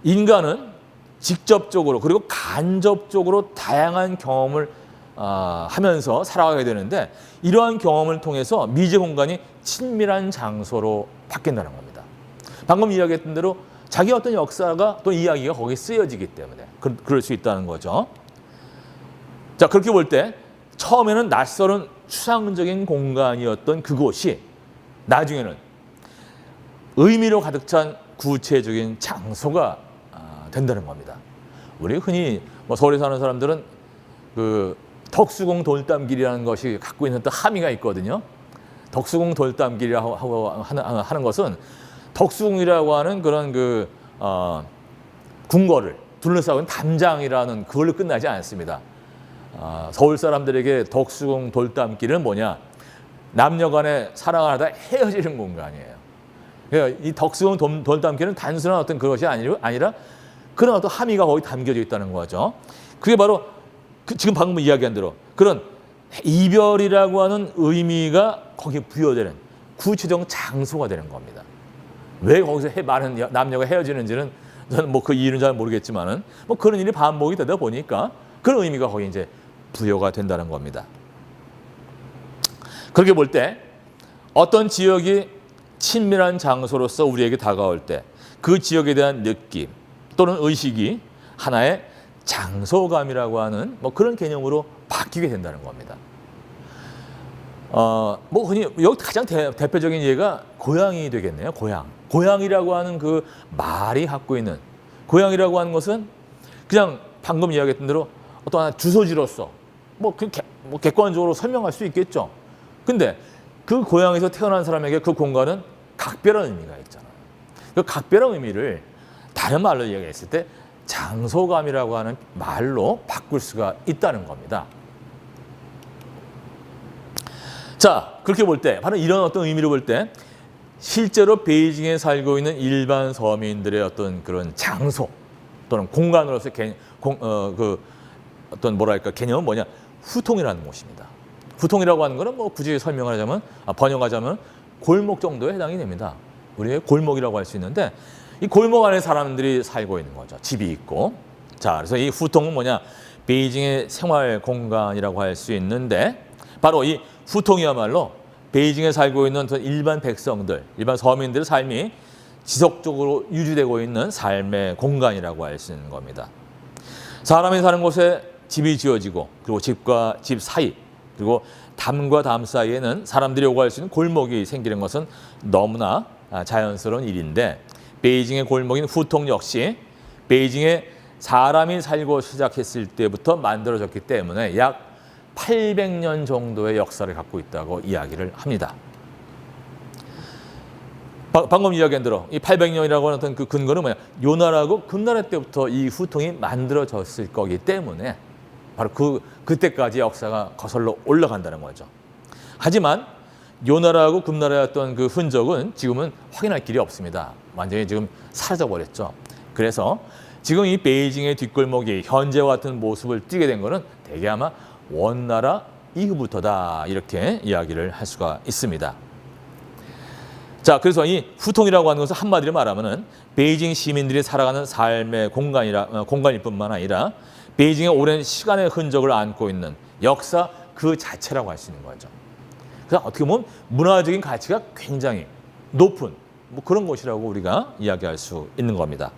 [SPEAKER 1] 인간은 직접적으로 그리고 간접적으로 다양한 경험을 하면서 살아가게 되는데 이러한 경험을 통해서 미재 공간이 친밀한 장소로 바뀐다는 겁니다. 방금 이야기했던 대로 자기 어떤 역사가 또 이야기가 거기에 쓰여지기 때문에 그럴 수 있다는 거죠. 자, 그렇게 볼 때 처음에는 낯설은 추상적인 공간이었던 그곳이 나중에는 의미로 가득 찬 구체적인 장소가 된다는 겁니다. 우리 흔히 뭐 서울에 사는 사람들은 그 덕수궁 돌담길이라는 것이 갖고 있는 또 함의가 있거든요. 덕수궁 돌담길이라고 하는 것은 덕수궁이라고 하는 그런 그 궁궐을 둘러싸고 있는 담장이라는 그걸로 끝나지 않습니다. 서울 사람들에게 덕수궁 돌담길은 뭐냐? 남녀간의 사랑을 하다 헤어지는 공간이에요. 그러니까 이 덕수궁 돌담길은 단순한 어떤 그것이 아니라 그런 어떤 함의가 거기 담겨져 있다는 거죠. 그게 바로 지금 방금 이야기한 대로 그런 이별이라고 하는 의미가 거기에 부여되는 구체적 장소가 되는 겁니다. 왜 거기서 많은 남녀가 헤어지는지는 저는 뭐 그 이유는 잘 모르겠지만은 뭐 그런 일이 반복이 되다 보니까 그런 의미가 거기 이제 부여가 된다는 겁니다. 그렇게 볼 때 어떤 지역이 친밀한 장소로서 우리에게 다가올 때 그 지역에 대한 느낌 또는 의식이 하나의 장소감이라고 하는 뭐 그런 개념으로 바뀌게 된다는 겁니다. 뭐 흔히 여기 가장 대표적인 예가 고향이 되겠네요. 고향. 고향이라고 하는 그 말이 갖고 있는 고향이라고 하는 것은 그냥 방금 이야기했던 대로 어떤 하나 주소지로서 뭐 객관적으로 설명할 수 있겠죠. 근데 그 고향에서 태어난 사람에게 그 공간은 각별한 의미가 있잖아요. 그 각별한 의미를 다른 말로 이야기했을 때 장소감이라고 하는 말로 바꿀 수가 있다는 겁니다. 자, 그렇게 볼 때, 바로 이런 어떤 의미로 볼 때, 실제로 베이징에 살고 있는 일반 서민들의 어떤 그런 장소 또는 공간으로서 어떤 뭐랄까 개념은 뭐냐? 후통이라는 것입니다. 후통이라고 하는 것은 뭐 굳이 설명하자면 번역하자면 골목 정도에 해당이 됩니다. 우리의 골목이라고 할 수 있는데 이 골목 안에 사람들이 살고 있는 거죠. 집이 있고. 자, 그래서 이 후통은 뭐냐? 베이징의 생활 공간이라고 할 수 있는데 바로 이 후통이야말로 베이징에 살고 있는 일반 백성들, 일반 서민들의 삶이 지속적으로 유지되고 있는 삶의 공간이라고 할 수 있는 겁니다. 사람이 사는 곳에 집이 지어지고 그리고 집과 집 사이 그리고 담과 담 사이에는 사람들이 오고 갈 수 있는 골목이 생기는 것은 너무나 자연스러운 일인데 베이징의 골목인 후통 역시 베이징에 사람이 살고 시작했을 때부터 만들어졌기 때문에 약 800년 정도의 역사를 갖고 있다고 이야기를 합니다. 방금 이야기한 대로 이 800년이라고 하는 어떤 그 근거는 뭐냐? 요나라고 금나라 때부터 이 후통이 만들어졌을 거기 때문에 바로 그때까지 역사가 거슬러 올라간다는 거죠. 하지만 요나라하고 금나라의 어떤 그 흔적은 지금은 확인할 길이 없습니다. 완전히 지금 사라져 버렸죠. 그래서 지금 이 베이징의 뒷골목이 현재와 같은 모습을 띠게 된 것은 대개 아마 원나라 이후부터다 이렇게 이야기를 할 수가 있습니다. 자, 그래서 이 후통이라고 하는 것은 한마디로 말하면은 베이징 시민들이 살아가는 삶의 공간일 뿐만 아니라 베이징의 오랜 시간의 흔적을 안고 있는 역사 그 자체라고 할 수 있는 거죠. 그래서 어떻게 보면 문화적인 가치가 굉장히 높은 뭐 그런 곳이라고 우리가 이야기할 수 있는 겁니다.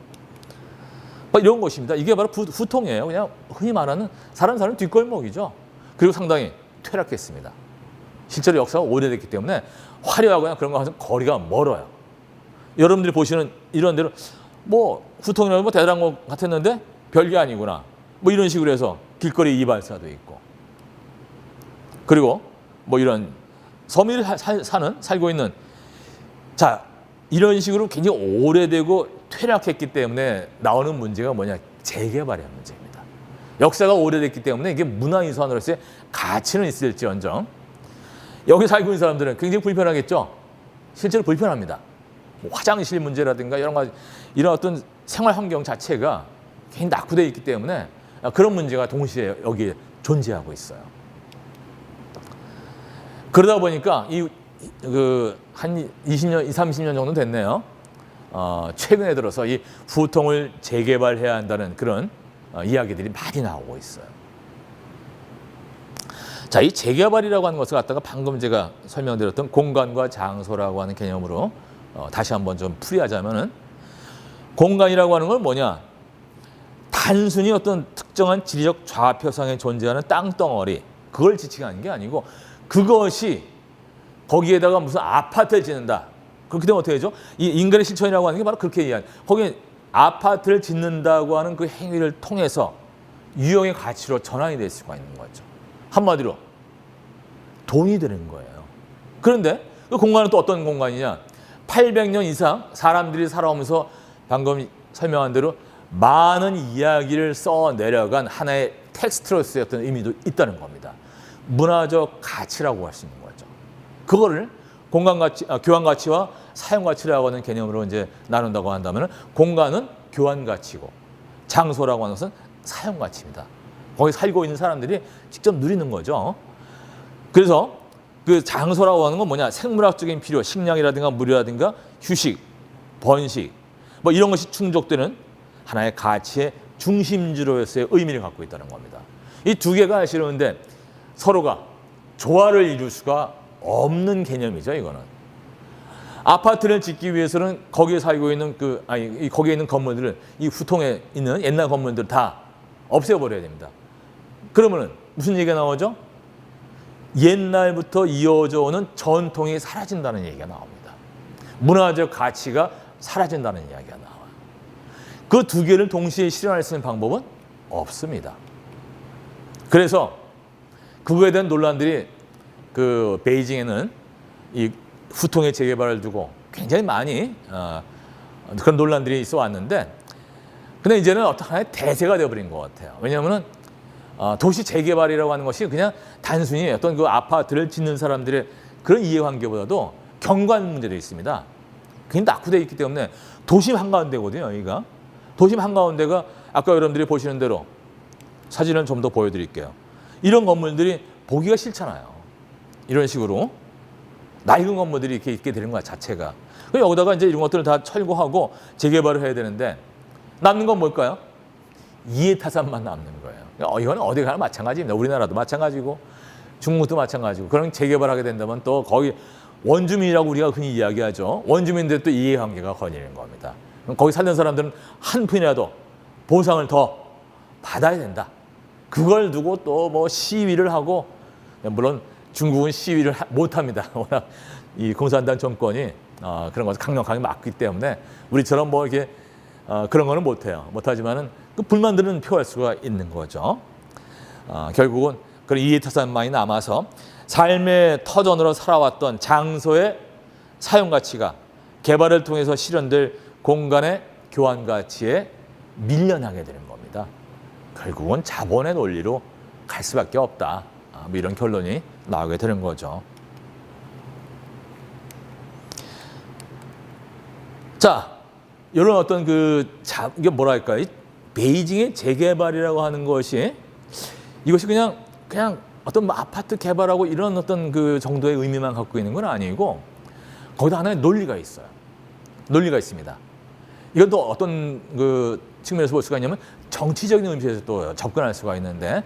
[SPEAKER 1] 이런 것입니다. 이게 바로 후통이에요. 그냥 흔히 말하는 사람 사는 뒷골목이죠. 그리고 상당히 퇴락했습니다. 실제로 역사가 오래됐기 때문에 화려하거나 그런 거와는 거리가 멀어요. 여러분들이 보시는 이런 데로 뭐 후통이라고 뭐 대단한 것 같았는데 별게 아니구나. 뭐 이런 식으로 해서 길거리 이발사도 있고 그리고 뭐 이런 서민이 살고 있는 자 이런 식으로 굉장히 오래되고 퇴락했기 때문에 나오는 문제가 뭐냐? 재개발의 문제입니다. 역사가 오래됐기 때문에 이게 문화유산으로서의 가치는 있을지언정 여기 살고 있는 사람들은 굉장히 불편하겠죠? 실제로 불편합니다. 뭐 화장실 문제라든가 이런 어떤 생활 환경 자체가 굉장히 낙후되어 있기 때문에 그런 문제가 동시에 여기에 존재하고 있어요. 그러다 보니까 한 20년, 30년 정도 됐네요. 최근에 들어서 이 후통을 재개발해야 한다는 그런 이야기들이 많이 나오고 있어요. 자, 이 재개발이라고 하는 것을 갖다가 방금 제가 설명드렸던 공간과 장소라고 하는 개념으로 다시 한번 좀 풀이하자면은 공간이라고 하는 건 뭐냐? 단순히 어떤 특정한 지리적 좌표상에 존재하는 땅덩어리 그걸 지칭하는 게 아니고 그것이 거기에다가 무슨 아파트를 짓는다. 그렇게 되면 어떻게 되죠? 이 인간의 실천이라고 하는 게 바로 그렇게 이야기해요. 거기에 아파트를 짓는다고 하는 그 행위를 통해서 유형의 가치로 전환이 될 수가 있는 거죠. 한마디로 돈이 되는 거예요. 그런데 그 공간은 또 어떤 공간이냐? 800년 이상 사람들이 살아오면서 방금 설명한 대로 많은 이야기를 써 내려간 하나의 텍스트로서의 어떤 의미도 있다는 겁니다. 문화적 가치라고 할 수 있는 거죠. 그거를 공간 가치, 교환 가치와 사용 가치라고 하는 개념으로 이제 나눈다고 한다면 공간은 교환 가치고 장소라고 하는 것은 사용 가치입니다. 거기 살고 있는 사람들이 직접 누리는 거죠. 그래서 그 장소라고 하는 건 뭐냐? 생물학적인 필요, 식량이라든가 물이라든가 휴식, 번식 뭐 이런 것이 충족되는 하나의 가치의 중심지로서의 의미를 갖고 있다는 겁니다. 이 두 개가 사실은데 서로가 조화를 이룰 수가 없는 개념이죠, 이거는. 아파트를 짓기 위해서는 거기에 살고 있는 거기에 있는 건물들을 이 후통에 있는 옛날 건물들 다 없애버려야 됩니다. 그러면은 무슨 얘기가 나오죠? 옛날부터 이어져 오는 전통이 사라진다는 얘기가 나옵니다. 문화적 가치가 사라진다는 이야기가 나와요. 그 두 개를 동시에 실현할 수 있는 방법은 없습니다. 그래서 그거에 대한 논란들이 그 베이징에는 이 후통의 재개발을 두고 굉장히 많이 그런 논란들이 있어 왔는데, 근데 이제는 어떤 하나의 대세가 되어버린 것 같아요. 왜냐하면은 도시 재개발이라고 하는 것이 그냥 단순히 어떤 그 아파트를 짓는 사람들의 그런 이해관계보다도 경관 문제도 있습니다. 굉장히 낙후되어 있기 때문에 도심 한가운데거든요, 여기가. 도심 한가운데가 아까 여러분들이 보시는 대로 사진을 좀 더 보여드릴게요. 이런 건물들이 보기가 싫잖아요. 이런 식으로 낡은 건물들이 이렇게 있게 되는 거야, 자체가. 그럼 여기다가 이제 이런 것들을 다 철거하고 재개발을 해야 되는데 남는 건 뭘까요? 이해타산만 남는 거예요. 이건 어디 가나 마찬가지입니다. 우리나라도 마찬가지고 중국도 마찬가지고. 그럼 재개발하게 된다면 또 거기 원주민이라고 우리가 흔히 이야기하죠. 원주민들 또 이해관계가 걸리는 겁니다. 그럼 거기 살던 사람들은 한 푼이라도 보상을 더 받아야 된다. 그걸 두고 또 뭐 시위를 하고, 물론 중국은 시위를 못합니다. 워낙 이 공산당 정권이 그런 것을 강력하게 막기 때문에 우리처럼 뭐 이렇게 그런 거는 못해요. 못하지만은 그 불만들은 표할 수가 있는 거죠. 결국은 그런 이해타산만이 남아서 삶의 터전으로 살아왔던 장소의 사용 가치가 개발을 통해서 실현될 공간의 교환 가치에 밀려나게 되는 겁니다. 결국은 자본의 논리로 갈 수밖에 없다. 뭐 이런 결론이 나오게 되는 거죠. 자, 이런 어떤 이게 뭐랄까, 베이징의 재개발이라고 하는 것이 이것이 그냥 어떤 아파트 개발하고 이런 어떤 그 정도의 의미만 갖고 있는 건 아니고 거기다 하나의 논리가 있어요. 논리가 있습니다. 이건 또 어떤 그 측면에서 볼 수가 있냐면 정치적인 의미에서 또 접근할 수가 있는데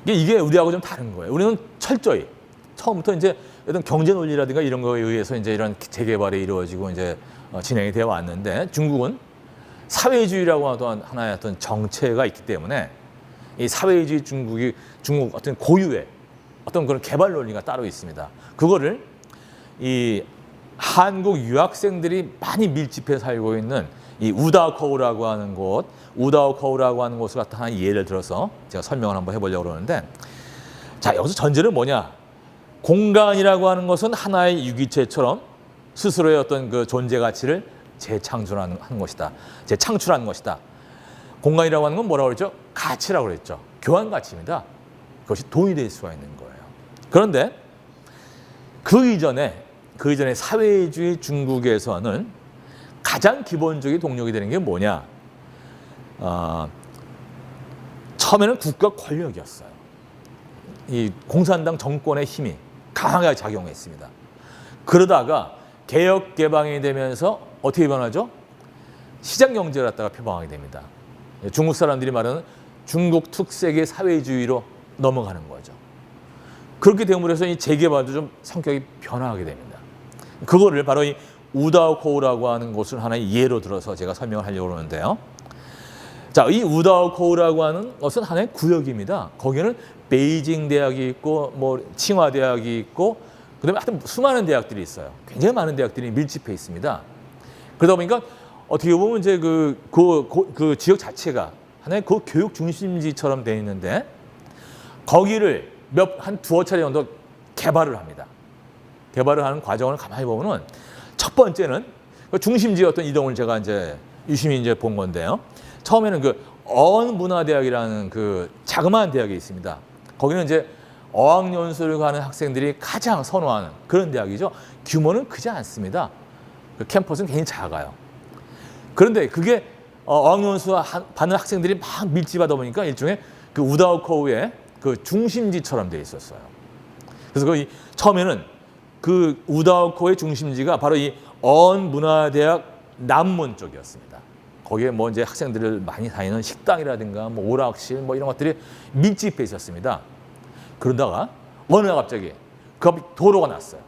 [SPEAKER 1] 이게 우리하고 좀 다른 거예요. 우리는 철저히 처음부터 이제 어떤 경제 논리라든가 이런 거에 의해서 이제 이런 재개발이 이루어지고 이제 진행이 되어 왔는데, 중국은 사회주의라고 하던 하나의 어떤 정체가 있기 때문에 이 사회주의 중국 어떤 고유의 어떤 그런 개발 논리가 따로 있습니다. 그거를 이 한국 유학생들이 많이 밀집해 살고 있는 이 우다코우라고 하는 곳을 갖다 하나 예를 들어서 제가 설명을 한번 해보려고 그러는데, 자, 여기서 전제는 뭐냐? 공간이라고 하는 것은 하나의 유기체처럼 스스로의 어떤 그 존재 가치를 재창출하는 것이다. 재창출하는 것이다. 공간이라고 하는 건 뭐라고 그랬죠? 가치라고 그랬죠. 교환 가치입니다. 그것이 돈이 될 수가 있는 거예요. 그런데 그 이전에 사회주의 중국에서는 가장 기본적인 동력이 되는 게 뭐냐? 처음에는 국가 권력이었어요. 이 공산당 정권의 힘이 강하게 작용했습니다. 그러다가 개혁 개방이 되면서 어떻게 변하죠? 시장 경제를 갖다가 표방하게 됩니다. 중국 사람들이 말하는 중국 특색의 사회주의로 넘어가는 거죠. 그렇게 됨으로써 이 재개발도 좀 성격이 변화하게 됩니다. 그거를 바로 이 우다오코우라고 하는 곳을 하나의 예로 들어서 제가 설명을 하려고 하는데요. 자, 이 우다오코우라고 하는 것은 하나의 구역입니다. 거기는 베이징 대학이 있고, 뭐 칭화 대학이 있고, 그다음에 하여튼 수많은 대학들이 있어요. 굉장히 많은 대학들이 밀집해 있습니다. 그러다 보니까 어떻게 보면 이제 그 지역 자체가 하나의 그 교육 중심지처럼 돼 있는데, 거기를 한 두어 차례 정도 개발을 합니다. 개발을 하는 과정을 가만히 보면은 첫 번째는 그 중심지의 어떤 이동을 제가 이제 유심히 이제 본 건데요. 처음에는 그 어학문화대학이라는 그 자그마한 대학이 있습니다. 거기는 이제 어학연수를 가는 학생들이 가장 선호하는 그런 대학이죠. 규모는 크지 않습니다. 그 캠퍼스는 굉장히 작아요. 그런데 그게 어학연수 받는 학생들이 막 밀집하다 보니까 일종의 그 우다오코우의 그 중심지처럼 돼 있었어요. 그래서 처음에는 그 우다오코우의 중심지가 바로 이 어학문화대학 남문 쪽이었습니다. 거기에 뭐 이제 학생들을 많이 다니는 식당이라든가 뭐 오락실 뭐 이런 것들이 밀집해 있었습니다. 그러다가 어느 날 갑자기 그 앞에 도로가 났어요.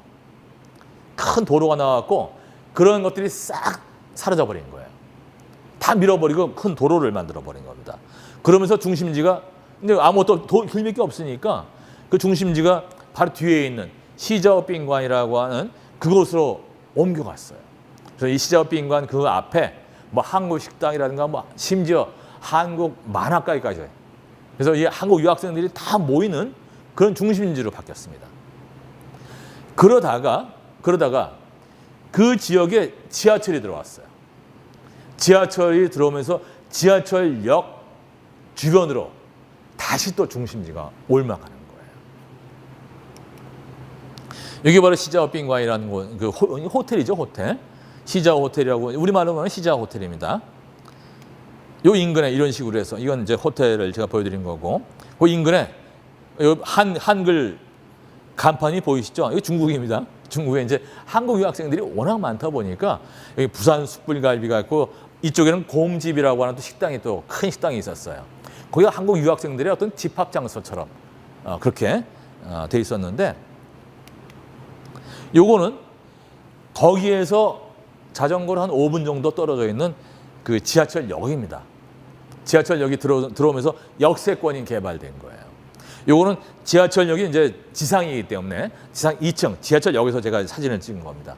[SPEAKER 1] 큰 도로가 나왔고 그런 것들이 싹 사라져 버린 거예요. 다 밀어버리고 큰 도로를 만들어 버린 겁니다. 그러면서 중심지가 근데 아무것도 길밖에 없으니까 그 중심지가 바로 뒤에 있는 시저빙관이라고 하는 그곳으로 옮겨갔어요. 그래서 이 시저빙관 그 앞에 뭐 한국 식당이라든가 뭐 심지어 한국 만화가게까지. 그래서 이 한국 유학생들이 다 모이는 그런 중심지로 바뀌었습니다. 그러다가 그 지역에 지하철이 들어왔어요. 지하철이 들어오면서 지하철역 주변으로 다시 또 중심지가 옮아가는 거예요. 여기 바로 시자오빙관이라는 곳, 그 호텔이죠, 호텔. 시자오 호텔이라고 우리말로는 시자오 호텔입니다. 요 인근에 이런 식으로 해서 이건 이제 호텔을 제가 보여드린 거고, 그 인근에 한글 간판이 보이시죠? 이게 중국입니다. 중국에 이제 한국 유학생들이 워낙 많다 보니까 여기 부산 숯불갈비가 있고 이쪽에는 곰집이라고 하는 또 식당이 또 큰 식당이 있었어요. 거기가 한국 유학생들의 어떤 집합 장소처럼 그렇게 돼 있었는데, 요거는 거기에서 자전거로 한 5분 정도 떨어져 있는 그 지하철역입니다. 지하철역이 들어오면서 역세권이 개발된 거예요. 요거는 지하철역이 이제 지상이기 때문에 지상 2층 지하철역에서 제가 사진을 찍은 겁니다.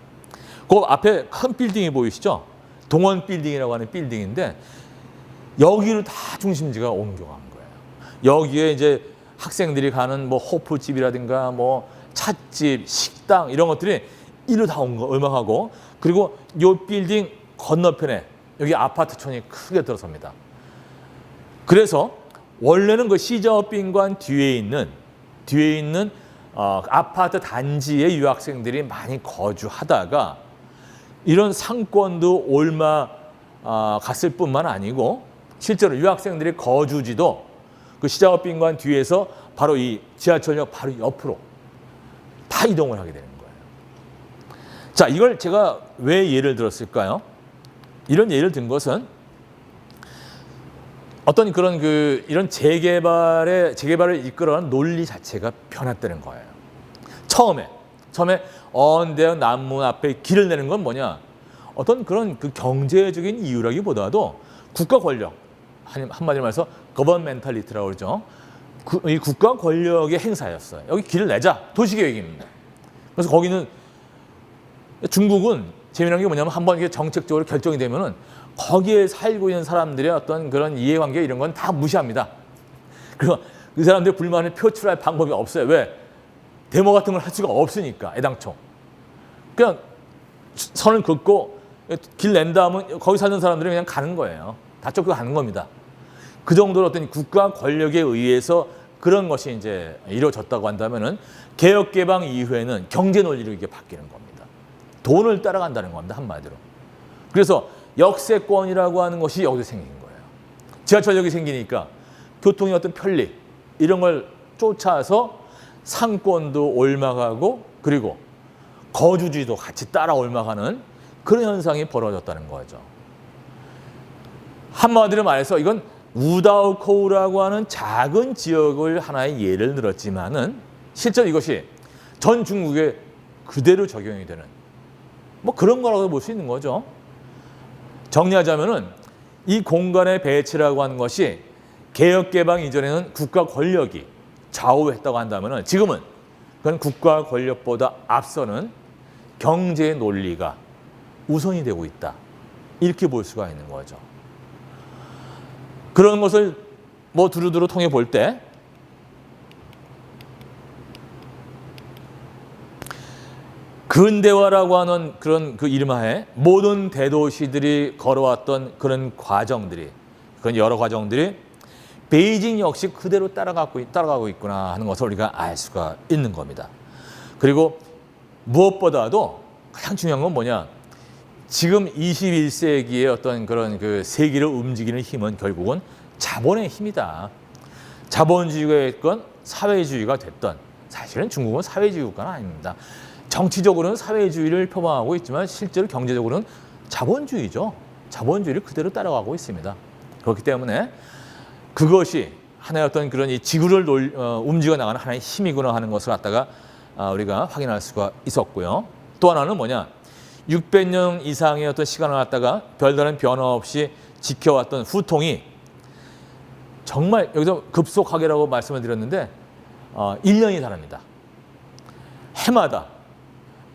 [SPEAKER 1] 그 앞에 큰 빌딩이 보이시죠? 동원 빌딩이라고 하는 빌딩인데 여기로 다 중심지가 옮겨간 거예요. 여기에 이제 학생들이 가는 뭐 호프집이라든가 뭐 찻집, 식당 이런 것들이 이리로 다 옮아가고, 그리고 요 빌딩 건너편에 여기 아파트촌이 크게 들어섭니다. 그래서 원래는 그 시저빙관 뒤에 있는 아파트 단지에 유학생들이 많이 거주하다가 이런 상권도 갔을 뿐만 아니고 실제로 유학생들의 거주지도 그 시자오빙관 뒤에서 바로 이 지하철역 바로 옆으로 다 이동을 하게 되는 거예요. 자, 이걸 제가 왜 예를 들었을까요? 이런 예를 든 것은 어떤 그런 이런 재개발을 이끌어가는 논리 자체가 변했다는 거예요. 처음에 언대역 남문 앞에 길을 내는 건 뭐냐? 어떤 그런 그 경제적인 이유라기보다도 국가 권력, 한마디로 말해서 거버먼탈리티라고 그러죠. 이 국가 권력의 행사였어요. 여기 길을 내자, 도시계획입니다. 그래서 거기는 중국은 재미난 게 뭐냐면 한번 이게 정책적으로 결정이 되면은 거기에 살고 있는 사람들의 어떤 그런 이해관계 이런 건 다 무시합니다. 그리고 그 사람들의 불만을 표출할 방법이 없어요. 왜? 데모 같은 걸 할 수가 없으니까, 애당초. 그냥 선을 긋고 길 낸다 하면 거기 사는 사람들이 그냥 가는 거예요. 다 쫓겨 가는 겁니다. 그 정도로 어떤 국가 권력에 의해서 그런 것이 이제 이루어졌다고 한다면은 개혁 개방 이후에는 경제 논리로 이게 바뀌는 겁니다. 돈을 따라간다는 겁니다, 한마디로. 그래서 역세권이라고 하는 것이 여기서 생긴 거예요. 지하철역이 생기니까 교통의 어떤 편리 이런 걸 쫓아서 상권도 옮아가고 그리고 거주지도 같이 따라 옮아가는 그런 현상이 벌어졌다는 거죠. 한마디로 말해서 이건 우다오코우라고 하는 작은 지역을 하나의 예를 들었지만은 실제로 이것이 전 중국에 그대로 적용이 되는 뭐 그런 거라고 볼 수 있는 거죠. 정리하자면은 이 공간의 배치라고 하는 것이 개혁 개방 이전에는 국가 권력이 좌우했다고 한다면은 지금은 그건 국가 권력보다 앞서는 경제의 논리가 우선이 되고 있다. 이렇게 볼 수가 있는 거죠. 그런 것을 뭐 두루두루 통해 볼 때 근대화라고 하는 그런 그 이름하에 모든 대도시들이 걸어왔던 그런 과정들이, 그런 여러 과정들이 베이징 역시 그대로 따라가고 있구나 하는 것을 우리가 알 수가 있는 겁니다. 그리고 무엇보다도 가장 중요한 건 뭐냐? 지금 21세기의 어떤 그런 그 세계를 움직이는 힘은 결국은 자본의 힘이다. 자본주의가 됐건 사회주의가 됐던, 사실은 중국은 사회주의 국가는 아닙니다. 정치적으로는 사회주의를 표방하고 있지만 실제로 경제적으로는 자본주의죠. 자본주의를 그대로 따라가고 있습니다. 그렇기 때문에 그것이 하나의 어떤 그런 이 지구를 움직여 나가는 하나의 힘이구나 하는 것을 갖다가 우리가 확인할 수가 있었고요. 또 하나는 뭐냐? 600년 이상의 어떤 시간을 갖다가 별다른 변화 없이 지켜왔던 후통이 정말 여기서 급속하게라고 말씀을 드렸는데 1년이 다릅니다. 해마다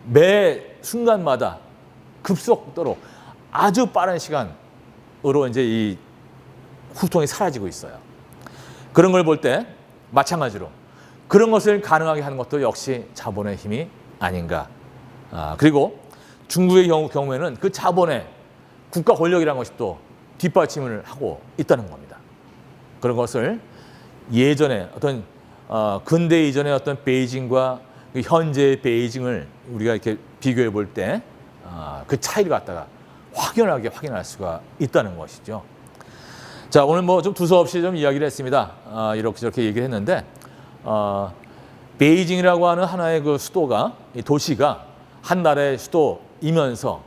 [SPEAKER 1] 매 순간마다 급속도로 아주 빠른 시간으로 이제 이 후통이 사라지고 있어요. 그런 걸 볼 때 마찬가지로 그런 것을 가능하게 하는 것도 역시 자본의 힘이 아닌가. 그리고 중국의 경우에는 그 자본의 국가 권력이라는 것이 또 뒷받침을 하고 있다는 겁니다. 그런 것을 예전에 어떤 근대 이전의 어떤 베이징과 현재의 베이징을 우리가 이렇게 비교해 볼 때 그 차이를 갖다가 확연하게 확인할 수가 있다는 것이죠. 자, 오늘 뭐 좀 두서없이 좀 이야기를 했습니다. 이렇게 저렇게 얘기를 했는데 베이징이라고 하는 하나의 그 수도가, 이 도시가 한 나라의 수도이면서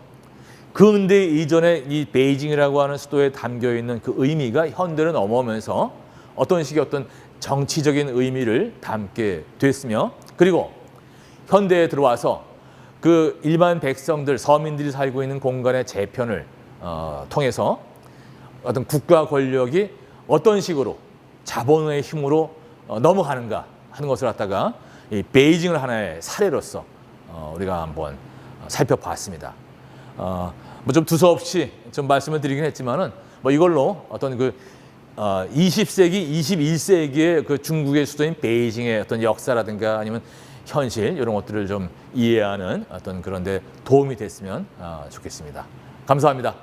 [SPEAKER 1] 근대 이전에 이 베이징이라고 하는 수도에 담겨 있는 그 의미가 현대로 넘어오면서 어떤 식의 어떤 정치적인 의미를 담게 됐으며, 그리고 현대에 들어와서 그 일반 백성들, 서민들이 살고 있는 공간의 재편을 통해서 어떤 국가 권력이 어떤 식으로 자본의 힘으로 넘어가는가 하는 것을 갖다가 이 베이징을 하나의 사례로서 우리가 한번 살펴봤습니다. 뭐 좀 두서없이 좀 말씀을 드리긴 했지만은 뭐 이걸로 어떤 그 20세기, 21세기의 그 중국의 수도인 베이징의 어떤 역사라든가 아니면 현실 이런 것들을 좀 이해하는 어떤 그런 데 도움이 됐으면 좋겠습니다. 감사합니다.